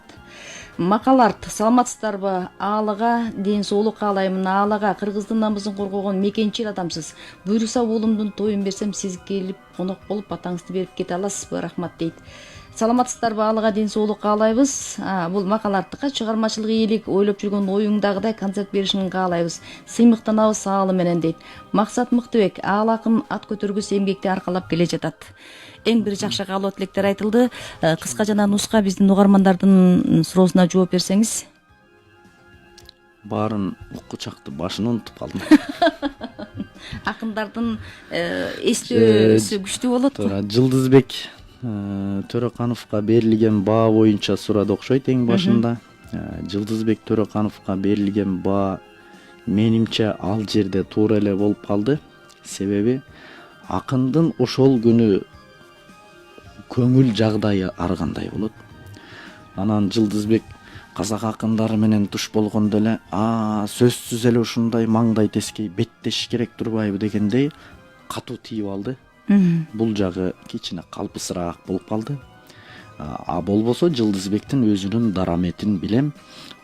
Макаларт, саламатсыздарбы? Аалага ден соолук каалаймын. Аалага кыргыздын намысын коргогон мекенчил адамсыз. Буйруса уулумдун тоюн берсем, сиз келип конок болуп атаңызды берип кете аласызбы? Рахмат дейт. Саламатсыздарбы? Аалага ден соолук каалайбыз. Бул макаларттыкка чыгармачылык ийгилик, ойлоп жүргөн оюңдагыдай концерт беришин каалайбыз. Сыймыктанабыз саалы менен дейт. Максат Мыктыбек, аалакын ат көтөргүс эмгекти аркалап келе жатат. Эң бир жакшы каалоо тилектер айтылды. Кыска жана нуска биздин угармандардын суроосуна жооп берсеңиз. Баарын уккучакты башын унутуп калдым. Акындардын эстөөсү күчтүү болот го. Жылдызбек Төрөкановго берилген баа боюнча сурады окшойт эң башында. Жылдызбек Төрөкановго берилген баа менимче ал жерде туура эле болуп калды. Себеби акындын ошол күнү көңүл жагдайы ар кандай болот. Анан Жылдызбек казак акындары менен туш болгондо эле сөзсүз эле ушундай маңдай тескей беттеш керек турбайбы дегендей катуу тийип алды. Бул жагы кичине калпысыраак болуп калды. Болбосо Жылдызбектин өзүнүн дараметин билем.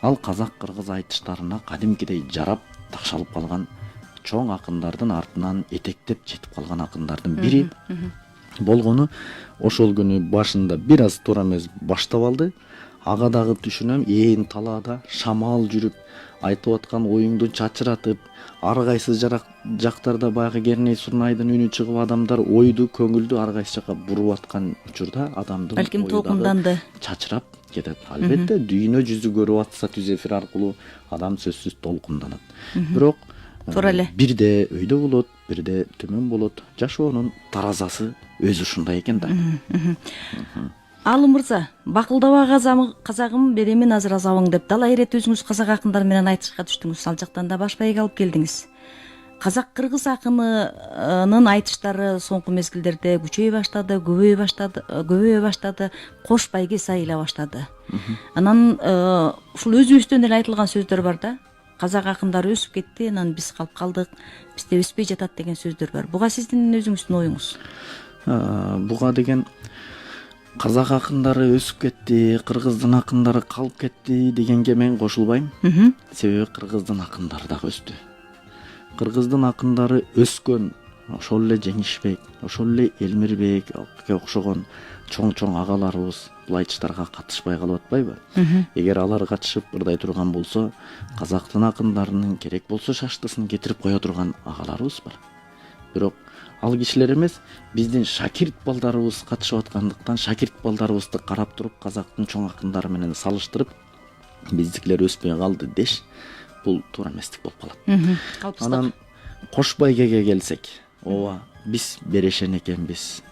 Ал казак кыргыз айтыштарына кадимкидей жарап такшалып калган чоң акындардын артынан этектеп жетип калган акындардын бири болгону ошол күнү башында бир аз туура эмес баштап алды. Ага дагы түшүнөм, ээн талаада шамал жүрүп айтып аткан оюңду чачыратып, ар кайсы жактарда баягы Керней Сурнайдын үнү чыгып адамдар ойду, көңүлдү ар кайсы жака буруп аткан учурда адамдын балким толкунданды, чачырап кетет. Албетте дүйнө жүзү көрүп атса түз эфир аркылуу адам сөзсүз толкунданат. Бирок туура эле бирде өйдө болот, бирде төмөн болот. Жашоонун таразасы өзү ушундай экен да. Алым мырза, бакылдаба казагым беремин азыр азабың деп дала ирет өзүңүз казак акындар менен айтышка түштүңүз. Ал жактан да баш байга алып келдиңиз. Казак кыргыз акынынын айтыштары соңку мезгилдерде күчөй баштады, көбөйө баштады, кош байге сайыла баштады. Анан ушул өзүбүздөн эле айтылган сөздөр бар да. Казак акындары өсүп кетти, анан биз калып калдык, бизде өспөй жатат деген сөздөр бар. Буга сиздин өзүңүздүн оюңуз? Буга деген казак акындары өсүп кетти, кыргыздын акындары калып кетти дегенге мен кошулбайм. Себеби кыргыздын акындары дагы өстү. Кыргыздын акындары өскөн ошол эле Жеңишбек, ошол эле Элмирбекке окшогон чоң агаларыбыз бул айтыштарга катышпай калып атпайбы? Эгер алар катышып ырдай турган болсо, казактын акындарынын керек болсо шаштысын кетирип кое турган агаларыбыз бар. Бирок ал кишилер эмес, биздин шакирт балдарыбыз катышып аткандыктан шакирт балдарыбызды карап туруп казактын чоң акындары менен салыштырып биздикилер өспөй калды деш, бул туура эместик болуп калат. Анан Кош байгеге келсек, ооба биз берешен экенбиз,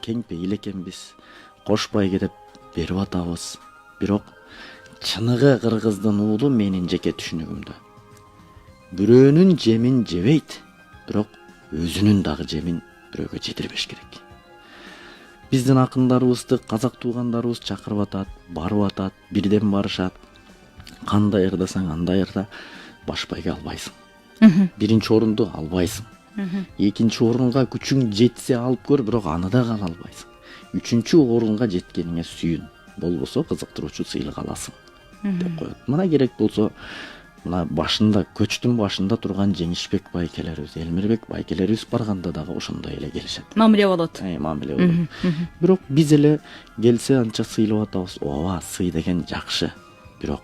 кең пейил экенбиз, Кош байге деп берип атабыз. Бирок чыныгы кыргыздын уулу менин жеке түшүнүгүмдө бирөөнүн жемин жебейт, бирок өзүнүн дагы жемин бирөөгө жетирбеш керек. Биздин акындарыбызды казак туугандарыбыз чакырып атат, барып атат, бирден барышат. Кандай ырдасаң андай ырда. баш байге албайсың. Биринчи орунду албайсың. Экинчи орунга күчүң жетсе алып көр, бирок аны да ала албайсың. Үчүнчү орунга жеткениңе сүйүн. Болбосо кызыктыруучу сыйлык аласың деп коет. Мына керек болсо мына башында көчтүн башында турган Жеңишбек байкелерибиз, Элмирбек байкелерибиз барганда дагы ошондой эле келишет. Мамиле болот. Мамиле болот. Бирок биз эле келсе анча сыйлап атабыз. Ооба, сый деген жакшы. Бирок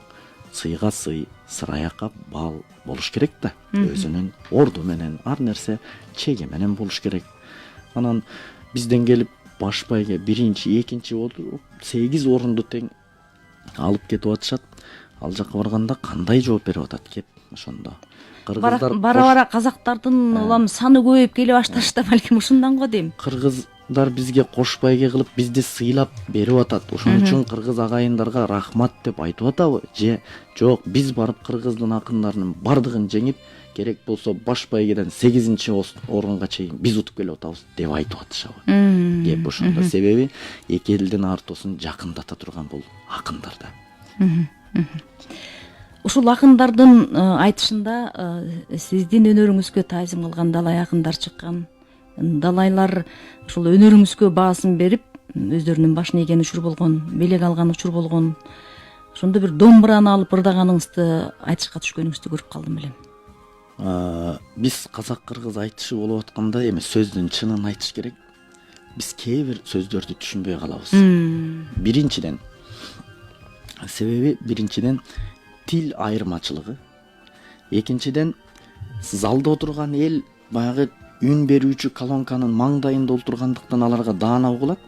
сыйга сый, сыраякка бал болуш керек да. Өзүнүн орду менен, ар нерсе чеги менен болуш керек. Анан бизден келип баш байге биринчи, экинчи, 8 орунду тең алып кетип атышат. Ал жака барганда кандай жооп берип атат кеп ошондо. Бара казактардын улам саны көбөйүп келе башташы да балким ушундан го дейм. Кыргыздар бизге кош байге кылып бизди сыйлап берип атат. Ошон үчүн кыргыз агайындарга рахмат деп айтып атабы? Же жок, биз барып кыргыздын акындарынын бардыгын жеңип, керек болсо баш байгеден 8-чи орунга чейин биз утуп келип атабыз деп айтып атышабы? Кеп ошондо. Себеби эки элдин ортосун жакындата турган бул акындар да. Ушул акындардын айтышында сиздин өнөрүңүзгө таазим кылган далай акындар чыккан. Далайлар ушул өнөрүңүзгө баасын берип, өздөрүнүн башын ийген учур болгон, белек алган учур болгон. Ошондо бир домбураны алып ырдаганыңызды айтышка түшкөнүңүздү көрүп калдым элем. Биз казак-кыргыз айтышы болуп атканда эми сөздүн чынын айтыш керек. Биз кээ бир сөздөрдү түшүнбөй калабыз. Биринчиден тил айырмачылыгы. Экинчиден залда отурган эл баягы үн берүүчү колонканын маңдайында отургандыктан аларга даана угулат.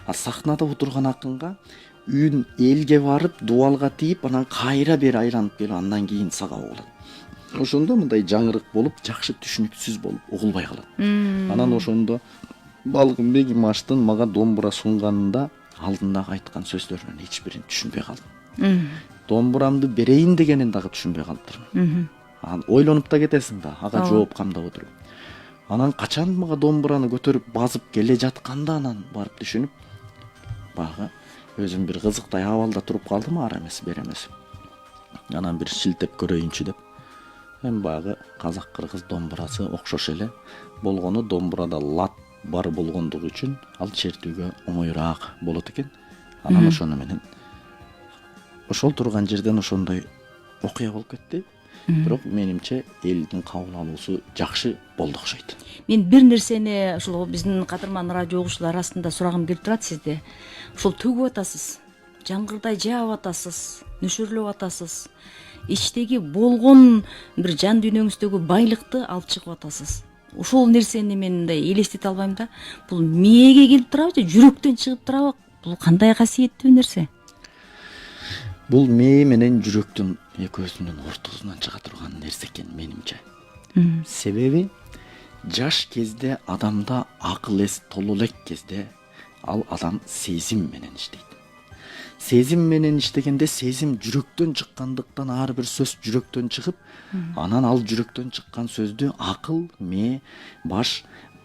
А сахнада отурган акынга үн элге барып, дубалга тийип, анан кайра бери айланып келип, андан кийин сага угулат. Ошондо мындай жаңырык болуп, жакшы түшүнүксүз болуп угулбай калат. Анан ошондо Балгынбек Имаштын мага домбура сунганында алдындагы айткан сөздөрүнүн эч бирин түшүнбөй калдым. Домбурамды берейин дегенин дагы түшүнбөй калыптырмын. Анан ойлонуп да кетесиң да, ага жооп камдап отуруп. Анан качан мага домбураны көтөрүп базып келе жатканда анан барып түшүнүп, баягы өзүм бир кызыктай абалда туруп калдым, ар эмес, бер эмес. Анан бир шилтеп көрөйүнчү деп. Эми баягы казак-кыргыз домбурасы окшош эле болгону, домбурада лат бар болгондугу үчүн ал чертүүгө оңоюраак болот экен. Анан ошону менен ошол турган жерден ошондой окуя болуп кетти. Бирок менимче элдин кабыл алуусу жакшы болду окшойт. Мен бир нерсени ушул биздин кадырман радио угуучулар арасында сурагым келип турат сизде. Ушул төгүп атасыз, жаңгырдай жаап атасыз, нөшөрлөп атасыз. Ичтеги болгон бир жан дүйнөңүздөгү байлыкты алып чыгып атасыз. Ушул нерсени мен мындай элестете албайм да. Бул мээге келип турабы же жүрөктөн чыгып турабы? Бул кандай касиеттүү нерсе? Бул мээ менен жүрөктүн экөөсүнүн ортосунан чыга турган нерсе экен менимче. Себеби жаш кезде адамда акыл эс толо элек кезде ал адам сезим менен иштейт. Сезим менен иштегенде сезим жүрөктөн чыккандыктан ар бир сөз жүрөктөн чыгып, анан ал жүрөктөн чыккан сөздү акыл, мээ, баш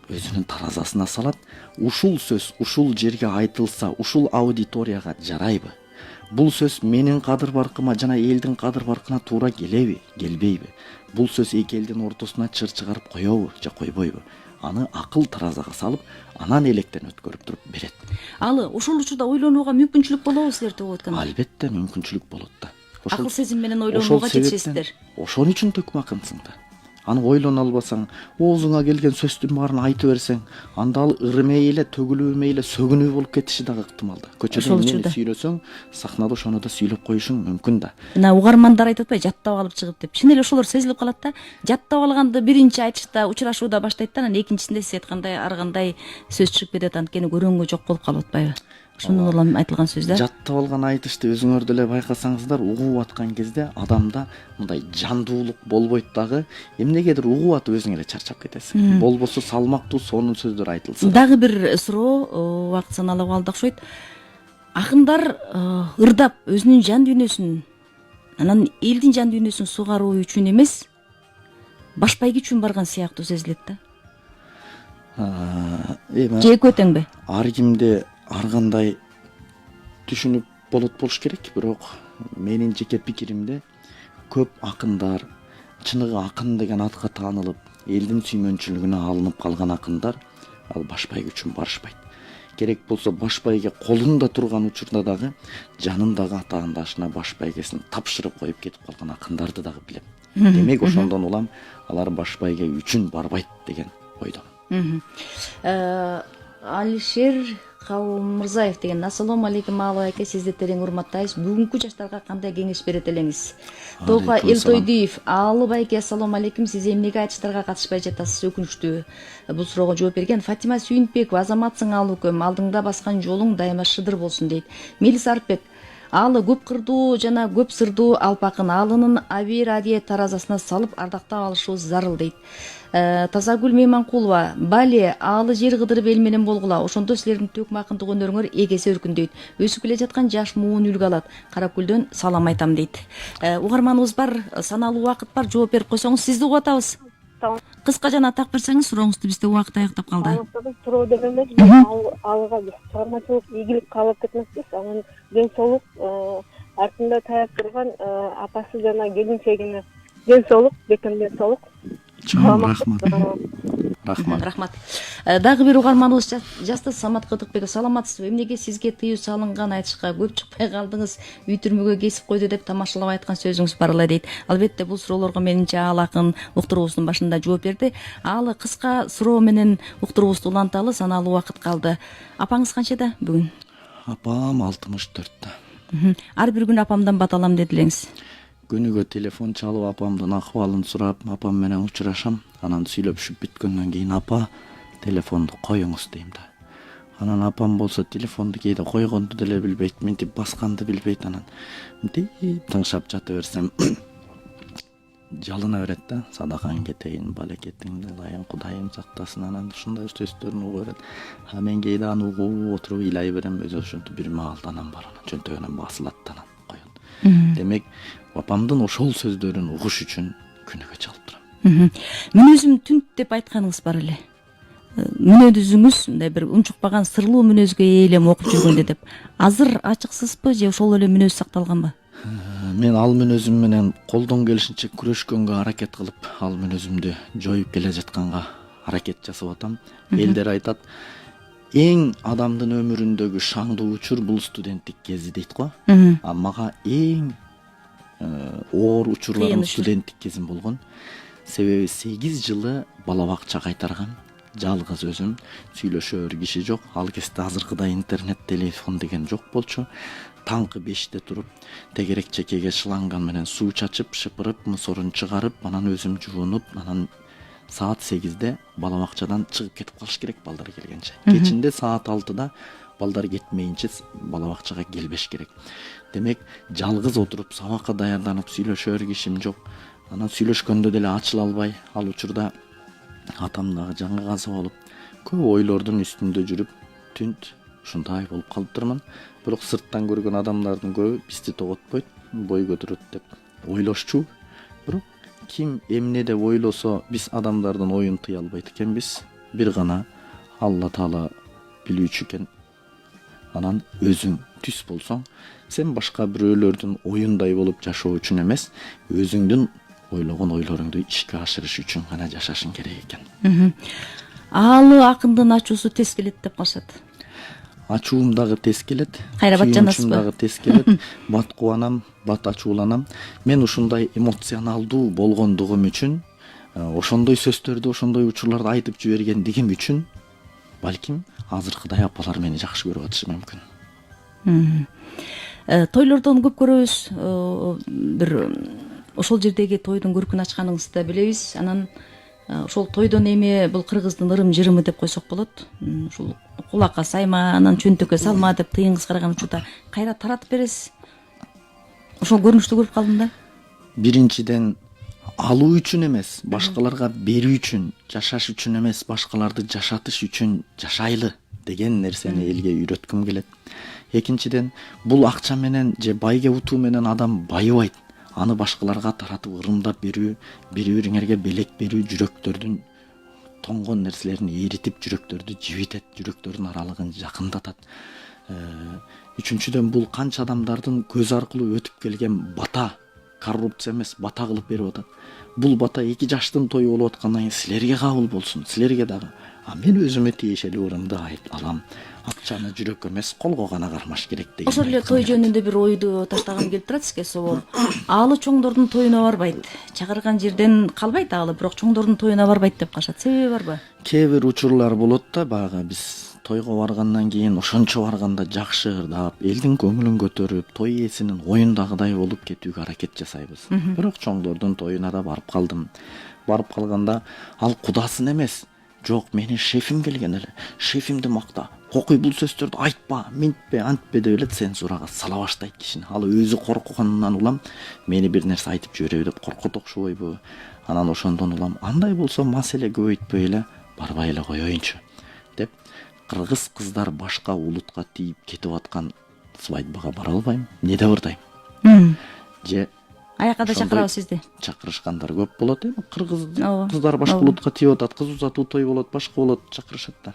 өзүнүн таразасына салат. Ушул сөз ушул жерге айтылса, ушул аудиторияга жарайбы? Бул сөз менин кадыр баркыма жана элдин кадыр баркына туура келеби, келбейби? Бул сөз эки элдин ортосуна чыр чыгарып коёбу же койбойбу? Аны акыл таразага салып, анан электен өткөрүп туруп берет. Ал ошол учурда ойлонууга мүмкүнчүлүк болобу силер төгүп атканда? Албетте мүмкүнчүлүк болот да. Акыл сезим менен ойлонууга жетишесиздер. Ошон үчүн төкмө акынсың да. Аны ойлоно албасаң, оозуңа келген сөздүн баарын айтып берсең, анда ал ырмей эле, төгүлбөй эле сөгүнүү болуп кетиши дагы ыктымал да. Көчөдө эмнени сүйлөсөң, сахнада ошону да сүйлөп коюшуң мүмкүн да. Мына угармандар айтып атпайбы, жаттап алып чыгып деп. Чын эле ошолор сезилип калат да. Жаттап алганды биринчи айтышта, учурашууда баштайт да, анан экинчисинде сиз айткандай ар кандай сөз чыгып кетет, анткени көрөнгө жок болуп калып атпайбы? Ошондон улам айтылган сөздөр. Жаттап алган айтышты өзүңөр деле байкасаңыздар, угуп аткан кезде адамда мындай жандуулук болбойт дагы, эмнегедир угуп атып өзүң эле чарчап кетесиң. Болбосо салмактуу сонун сөздөр айтылса. Дагы бир суроо убакыт саналып калды окшойт. Акындар ырдап өзүнүн жан дүйнөсүн, анан элдин жан дүйнөсүн сугаруу үчүн эмес, баш байге үчүн барган сыяктуу сезилет да. Же экөө теңби? Ар кимде ар кандай түшүнүп болот болуш керек, бирок менин жеке пикиримде көп акындар чыныгы акын деген атка таанылып элдин сүймөнчүлүгүнө алынып калган акындар ал башбайга үчүн барышпайт. Керек болсо башбайге колунда турган учурда дагы жанындагы атаандашына башбайгесин тапшырып коюп кетип калган акындарды дагы билем. Демек ошондон улам алар башбайге үчүн барбайт деген ойдомун. Алишер Калмырзаев деген: ассалому алейкум Аалы айке, сизди терең урматтайбыз. Бүгүнкү жаштарга кандай кеңеш берет элеңиз? Толка Элтойдиев: Аалы байке, ассалому алейкум, сиз эмнеге айтыштарга катышпай жатасыз? Өкүнүчтүү. Бул суроого жооп берген Фатима Сүйүнбекова: азаматсың Аалы өкөм, алдыңда баскан жолуң дайыма шыдыр болсун дейт. Мелис Арпбек: Аалы көп кырдуу жана көп сырдуу алпакын Аалынын аби радио таразасына салып ардактап алышыбыз зарыл дейт. Тазагүл Мейманкулова: Бали Аалы жер кыдырып эл менен болгула, ошондо силердин төкмө акындык өнөрүңөр эгесе өркүндөйт. Өсүп келе жаткан жаш муун үлгү алат. Каракөлдөн салам айтам дейт. Угарманыбыз бар, саналуу убакыт бар, жооп берип койсоңуз сизди угуп атабыз. Кыска жана так берсеңиз сурооңузду, бизде убакыт аяктап калды. Суроо деген эмес, алга чыгармачылык ийгилик каалап кетмекпиз. Анын ден соолук, артында таяп турган апасы жана келинчегине ден соолук, бекем ден соолук. Рахмат. Дагы бир угарманыбыз Жасты Самат Кыдыкбеков: саламатсызбы? Эмнеге сизге тыюу салынган айтышка көп чыкпай калдыңыз? Үй түрмөгө кесип койду деп тамашалап айткан сөзүңүз бар эле дейт. Албетте бул суроолорго менимче Аалы акын уктуруубуздун башында жооп берди. Аалы кыска суроо менен уктуруубузду уланталы, саналуу убакыт калды. Апаңыз канчада бүгүн? Апам 64-та. Ар бир күнү апамдан бат алам дедилеңиз. Күнүгө телефон чалып апамдын акыбалын сурап, апам менен учурашам. Анан сүйлөшүп бүткөндөн кийин апа телефонду коюңуз дейм да. Анан апам болсо телефонду кээде койгонду деле билбейт, минтип басканды билбейт. Анан мынтип тыңшап жата берсем жалына берет да: садакаң кетейин, балекетиңди ылайын, Кудайым сактасын. Анан ушундай сөздөрүн угуп берет. Мен кээде аны угуп отуруп ыйлай берем, өзү ошентип бир маалда анан бар, анан чөнтөгүнөн басылат да анан коет. Демек апамдын ошол сөздөрүн угуш үчүн күнүгө чалып турам. Мүнөзүм түнт деп айтканыңыз бар эле. Мүнөзүңүз мындай бир унчукпаган сырлуу мүнөзгө ээ элем окуп жүргөндө деп. Азыр ачыксызбы же ошол эле мүнөз сакталганбы? Мен ал мүнөзүм менен колдон келишинче күрөшкөнгө аракет кылып, ал мүнөзүмдү жоюп келе жатканга аракет жасап атам. Элдер айтат, эң адамдын өмүрүндөгү шаңдуу учур бул студенттик кези дейт го. А мага эң оор учурларым студенттик кезим болгон. Себеби 8 жылы бала бакча кайтарган, жалгыз өзүм, сүйлөшөр киши жок. Ал кезде азыркыдай интернет, телефон деген жок болчу. Таңкы 5-те туруп, тегерек чекеге шланган менен суу чачып, шыпырып, мусорун чыгарып, анан өзүм жуунуп, анан саат 8-де бала бакчадан чыгып кетип калыш керек балдар келгенче. Кечинде саат 6-да балдар кетмейинче бала бакчага келбеш керек. Демек, жалгыз отуруп, сабакка даярданып, сүйлөшөр кишим жок. Анан сүйлөшкөндө деле ачыла албай, ал учурда атам дагы жаңы казы болуп, көп ойлордун үстүндө жүрүп, түнт ушундай болуп калыптырмын. Бирок сырттан көргөн адамдардын көбү бизди тоготпойт, бой көтөрөт деп ойлошчу. Бирок ким эмне деп ойлосо, биз адамдардын оюн тыя албайт экенбиз. Бир гана Алла Таала билүүчү экен. Анан өзүң түз болсоң, сен башка бирөөлөрдүн оюндай болуп жашоо үчүн эмес, өзүңдүн ойлогон ойлоруңду ишке ашырыш үчүн гана жашашың керек экен. Аалы акындын ачуусу тез келет деп калышат. Ачуум дагы тез келет. Кайра бат жанасызбы? Дагы тез келет. Бат кубанам, бат ачууланам. Мен ушундай эмоционалдуу болгондугум үчүн, ошондой сөздөрдү, ошондой учурларды айтып жибергендигим үчүн, балким азыркыдай апалар мени жакшы көрүп атышы мүмкүн. Тойлордон көп көрөбүз. Бир ошол жердеги тойдун көркүн ачканыңызды да билебиз. Анан ошол тойдон эми бул кыргыздын ырым жырымы деп койсок болот. Ушул кулакка сайма, анан чөнтөккө салма деп тыйын кыскарган учурда кайра таратып бересиз. Ошол көрүнүштү көрүп калдым да. Биринчиден алуу үчүн эмес, башкаларга берүү үчүн, жашаш үчүн эмес, башкаларды жашатыш үчүн жашайлы деген нерсени элге үйрөткүм келет. Экинчиден, бул акча менен же байге утуу менен адам байыбайт. Аны башкаларга таратып ырымдап берүү, бири-бириңерге белек берүү жүрөктөрдүн тоңгон нерселерин эритип, жүрөктөрдү жибитет, жүрөктөрдүн аралыгын жакындатат. Үчүнчүдөн, бул канча адамдардын көз аркылуу өтүп келген бата, коррупция эмес, бата кылып берип атат. Бул бата 2 жаштын тою болуп аткандан кийин силерге кабыл болсун, силерге дагы. Мен өзүмө тиешелүү урунду алам. Акчаны жүрөккө эмес, колго гана кармаш керек деген. Ошол эле той жөнүндө бир ойду таштагым келип турат сизге собол. Аалы чоңдордун тоюна барбайт. Чакырган жерден калбайт аалы, бирок чоңдордун тоюна барбайт деп калышат. Себеби барбы? Кээ бир учурлар болот да, баягы биз тойго баргандан кийин ошончо барганда жакшы ырдап, элдин көңүлүн көтөрүп, той ээсинин оюндагыдай болуп кетүүгө аракет жасайбыз. Бирок чоңдордун тоюна да барып калдым. Барып калганда ал кудасын эмес, жок, менин шефим келген эле. Шефимди макта. Кокуй бул сөздөрдү айтпа, минтпе, антпе деп эле цензурага сала баштайт кишини. Ал өзү коркканынан улам мени бир нерсе айтып жибереби деп коркот окшобойбу? Анан ошондон улам андай болсо маселе көбөйтпөй эле барбай эле коеюнчу деп кыргыз кыздар башка улутка тийип кетип аткан свадьбага бара албайм, эмне деп ырдайм. Же Аяка да чакырабыз сизди. Чакырышкандар көп болот эми. Кыргыз кыздар башка улутка тийип атат, кыз узатуу той болот, башка болот, чакырышат да.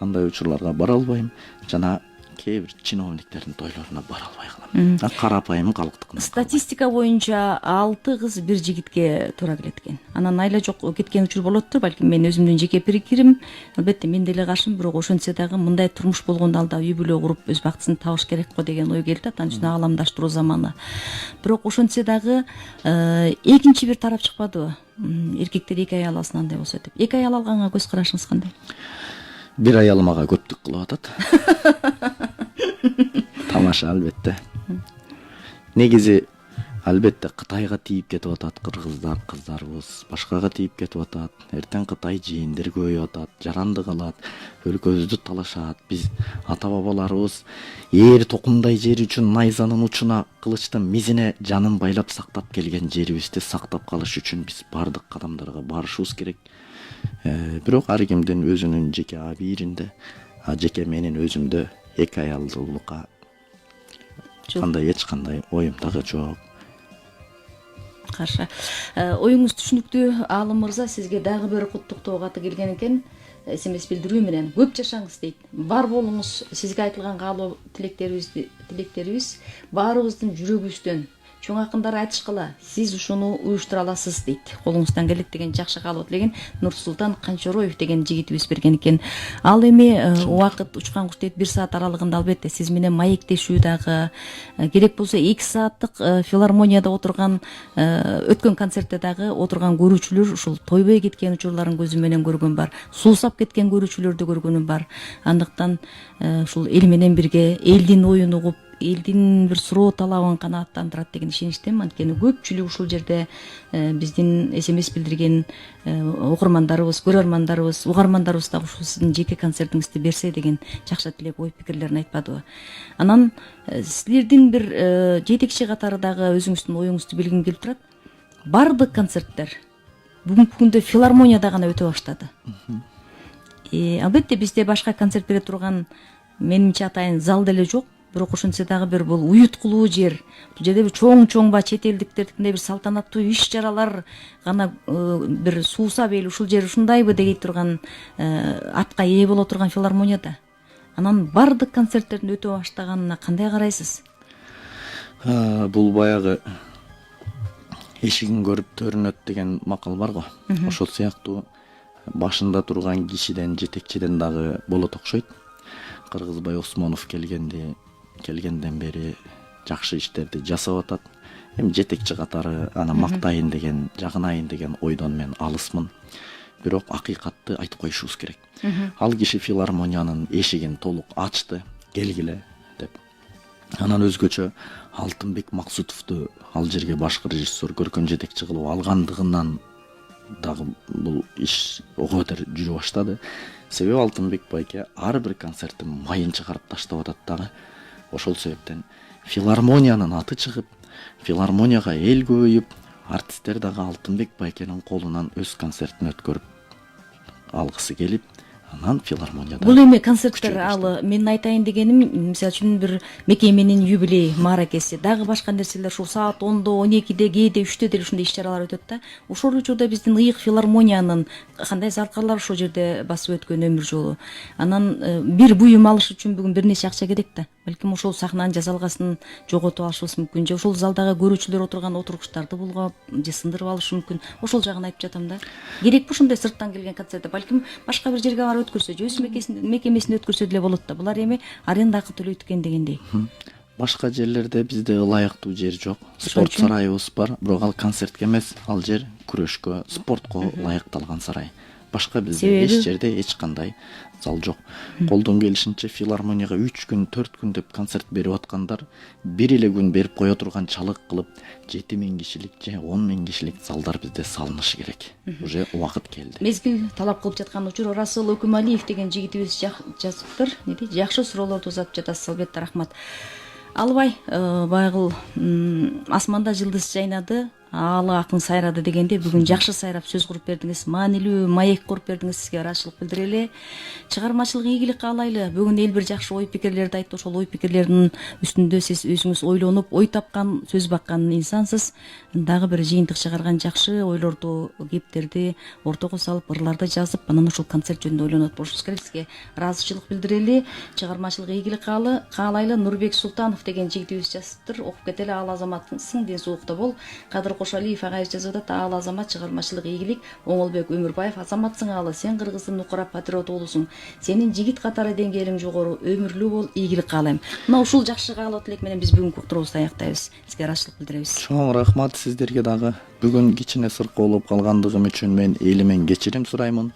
Андай учурларга бара албайм. Жана кээ бир чиновниктердин тойлоруна бара албай калам. Карапайым калктыкына. Статистика боюнча 6 кыз бир жигитке туура келет экен. Анан айла жок кеткен учур болоттур, балким мен өзүмдүн жеке пикирим. Албетте мен деле каршымын, бирок ошентсе дагы мындай турмуш болгондо алда үй бүлө куруп өз бактысын табыш керек го деген ой келди да, анын үстүнө ааламдаштыруу заманы. Бирок ошентсе дагы экинчи бир тарап чыкпадыбы? Эркектер 2 аял алсын андай болсо деп. 2 аял алганга көз карашыңыз кандай? Бир аялым ага көптүк кылып атат. Тамаша албетте. Негизи албетте Кытайга тийип кетип атат кыргыздар, кыздарыбыз, башкага тийип кетип атат. Эртең Кытай жээндер көбөйүп атат, жаранды кылат, өлкөбүздү талашат. Биз ата бабаларыбыз ээр токумдай жер үчүн найзанын учуна, кылычтын мизине жанын байлап сактап келген жерибизди сактап калыш үчүн биз бардык кадамдарга барышыбыз керек. Бирок ар кимдин өзүнүн жеке абийиринде, жеке менин өзүмдө 2 аялдуулукка кандай эч кандай оюм дагы жок. Каршы. Оюңуз түшүнүктүү, Аалым мырза, сизге дагы бир куттуктоо каты келген экен. СМС билдирүү менен көп жашаңыз дейт. Бар болуңуз, сизге айтылган каалоо тилектерибиз баарыбыздын жүрөгүбүздөн. Чоң акындар айтышкыла, сиз ушуну уюштура аласыз дейт. Колуңуздан келет деген жакшы каалоо тилеген Нурсултан Канчороев деген жигитибиз берген экен. Ал эми убакыт учкан куш дейт, 1 саат аралыгында албетте сиз менен маектешүү дагы, керек болсо 2 сааттык филармонияда отурган, өткөн концертте дагы отурган көрүүчүлөр ушул тойбой кеткен учурларын көзү менен көргөн бар. Суусап кеткен көрүүчүлөрдү көргөнүм бар. Андыктан ушул эл менен бирге элдин оюн угуп, элдин бир суроо талабын канааттандырат деген ишеничтемин. Анткени көпчүлүк ушул жерде биздин СМС билдирген окурмандарыбыз, көрөрмандарыбыз, угармандарыбыз дагы ушул сиздин жеке концертиңизди берсе деген жакшы тилек ой пикирлерин айтпадыбы. Анан силердин бир жетекчи катары дагы өзүңүздүн оюңузду билгим келип турат. Бардык концерттер бүгүнкү күндө филармонияда гана өтө баштады. Албетте бизде башка концерт бере турган менимче атайын зал деле жок. Бирок ошентсе дагы бир бул уюткулуу жер. Бул жерде бир чоң чет элдиктердикиндей бир салтанаттуу иш-чаралар гана бир суусап эл ушул жер ушундайбы дегей турган атка ээ боло турган филармонияда. Анан бардык концерттердин өтө баштаганына кандай карайсыз? Бул баягы эшигин көрүп төрүнөт деген макал бар го. Ошол сыяктуу башында турган кишиден, жетекчиден дагы болот окшойт. Кыргызбай Осмонов келгенден бери жакшы иштерди жасап атат. Эми жетекчи катары аны мактайын деген, жагынайын деген ойдон мен алысмын. Бирок акыйкатты айтып коюшубуз керек. Ал киши филармониянын эшигин толук ачты, келгиле деп. Анан өзгөчө Алтынбек Максутовду ал жерге башкы режиссер, көркөм жетекчи кылып алгандыгынан дагы бул иш ого бетер жүрө баштады. Себеби Алтынбек байке ар бир концерттин майын чыгарып таштап атат дагы. Ошол себептен филармониянын аты чыгып, филармонияга эл көбөйүп, артисттер дагы Алтынбек байкенин колунан өз концертин өткөрүп алгысы келип, анан филармонияда. Бул эми концерттер ал мен айтайын дегеним, мисалы үчүн бир мекеменин юбилей, мааракеси, дагы башка нерселер ушул саат 10-до, 12-де, кээде 3-тө деле ушундай иш-чаралар өтөт да. Ошол учурда биздин ыйык филармониянын кандай заркарлар ошол жерде басып өткөн өмүр жолу. Анан бир буюм алыш үчүн бүгүн бир нече акча керек да. балким ошол сахнанын жасалгасын жоготуп алышыбыз мүмкүн, же ошол залдагы көрүүчүлөр отурган отургучтарды булгап же сындырып алышы мүмкүн. Ошол жагын айтып жатам да. Керекпи ушундай сырттан келген концертте? Балким башка бир жерге барып өткөрсө же өз мекемесинде өткөрсө деле болот да. Булар эми аренда акы төлөйт экен дегендей. Башка жерлерде бизде ылайыктуу жер жок. Спорт сарайыбыз бар, бирок ал концертке эмес, ал жер күрөшкө, спортко ылайыкталган сарай. Башка бизде эч жерде эч кандай зал жок. Колдон келишинче филармонияга 3 күн, 4 күн деп концерт берип аткандар бир эле күн берип кое турган чалык кылып 7000 кишилик же 10.000 кишилик залдар бизде салынышы керек. Уже убакыт келди. Мезгил талап кылып жаткан учур Расыл Өкүмалиев деген жигитибиз жазыптыр. Жакшы суроолорду узатып жатасыз, албетте рахмат. Албай байгыл асманда жылдыз жайнады, аалы акын сайрады дегенде бүгүн жакшы сайрап сөз куруп бердиңиз, маанилүү маек куруп бердиңиз. Сизге ыраазычылык билдирели. Чыгармачылык ийгилик каалайлы. Бүгүн эл бир жакшы ой пикирлерди айтты. Ошол ой пикирлердин үстүндө сиз өзүңүз ойлонуп, ой тапкан, сөз баккан инсансыз. Дагы бир жыйынтык чыгарган жакшы ойлорду, кептерди ортого салып, ырларды жазып, анан ошол концерт жөнүндө ойлонот болушуңуз керек. Сизге ыраазычылык билдирели. Чыгармачылык ийгилик каалайлы. Нурбек Султанов деген жигитибиз жазыптыр. Окуп кетели. Аал азаматсың, ден соолукта бол. Кадыр Кошалиев агайыбыз жазып атат. Аал азамат, чыгармачылык ийгилик. Оңолбек Өмүрбаев, азаматсың аалы, сен кыргыздын нукура патриот уулусуң. Сенин жигит катары деңгээлиң жогору, өмүрлүү бол, ийгилик каалайм. Мына ушул жакшы каалоо тилек менен биз бүгүнкү уктуруубузду аяктайбыз. Сизге ыраазычылык билдиребиз. Чоң рахмат сиздерге дагы. Бүгүн кичине сыркы болуп калгандыгым үчүн мен элимен кечирим сураймын.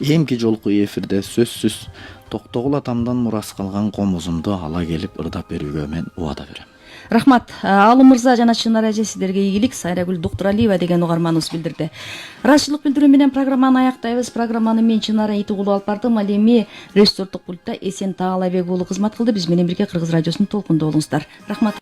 Эмки жолку эфирде сөзсүз Токтогул атамдан мурас калган комузумду ала келип ырдап берүүгө мен убада берем. Рахмат. Алым мырза жана Чынар эже, сиздерге ийгилик. Сайрагүл Доктуралиева деген угарманыбыз билдирди. Ыраазычылык билдирүү менен программаны аяктайбыз. Программаны мен Чынар Итигулу алып бардым. Ал эми режиссердук пультта Эсен Таалайбек уулу кызмат кылды. Биз менен бирге Кыргыз радиосунун толкунда болуңуздар. Рахмат.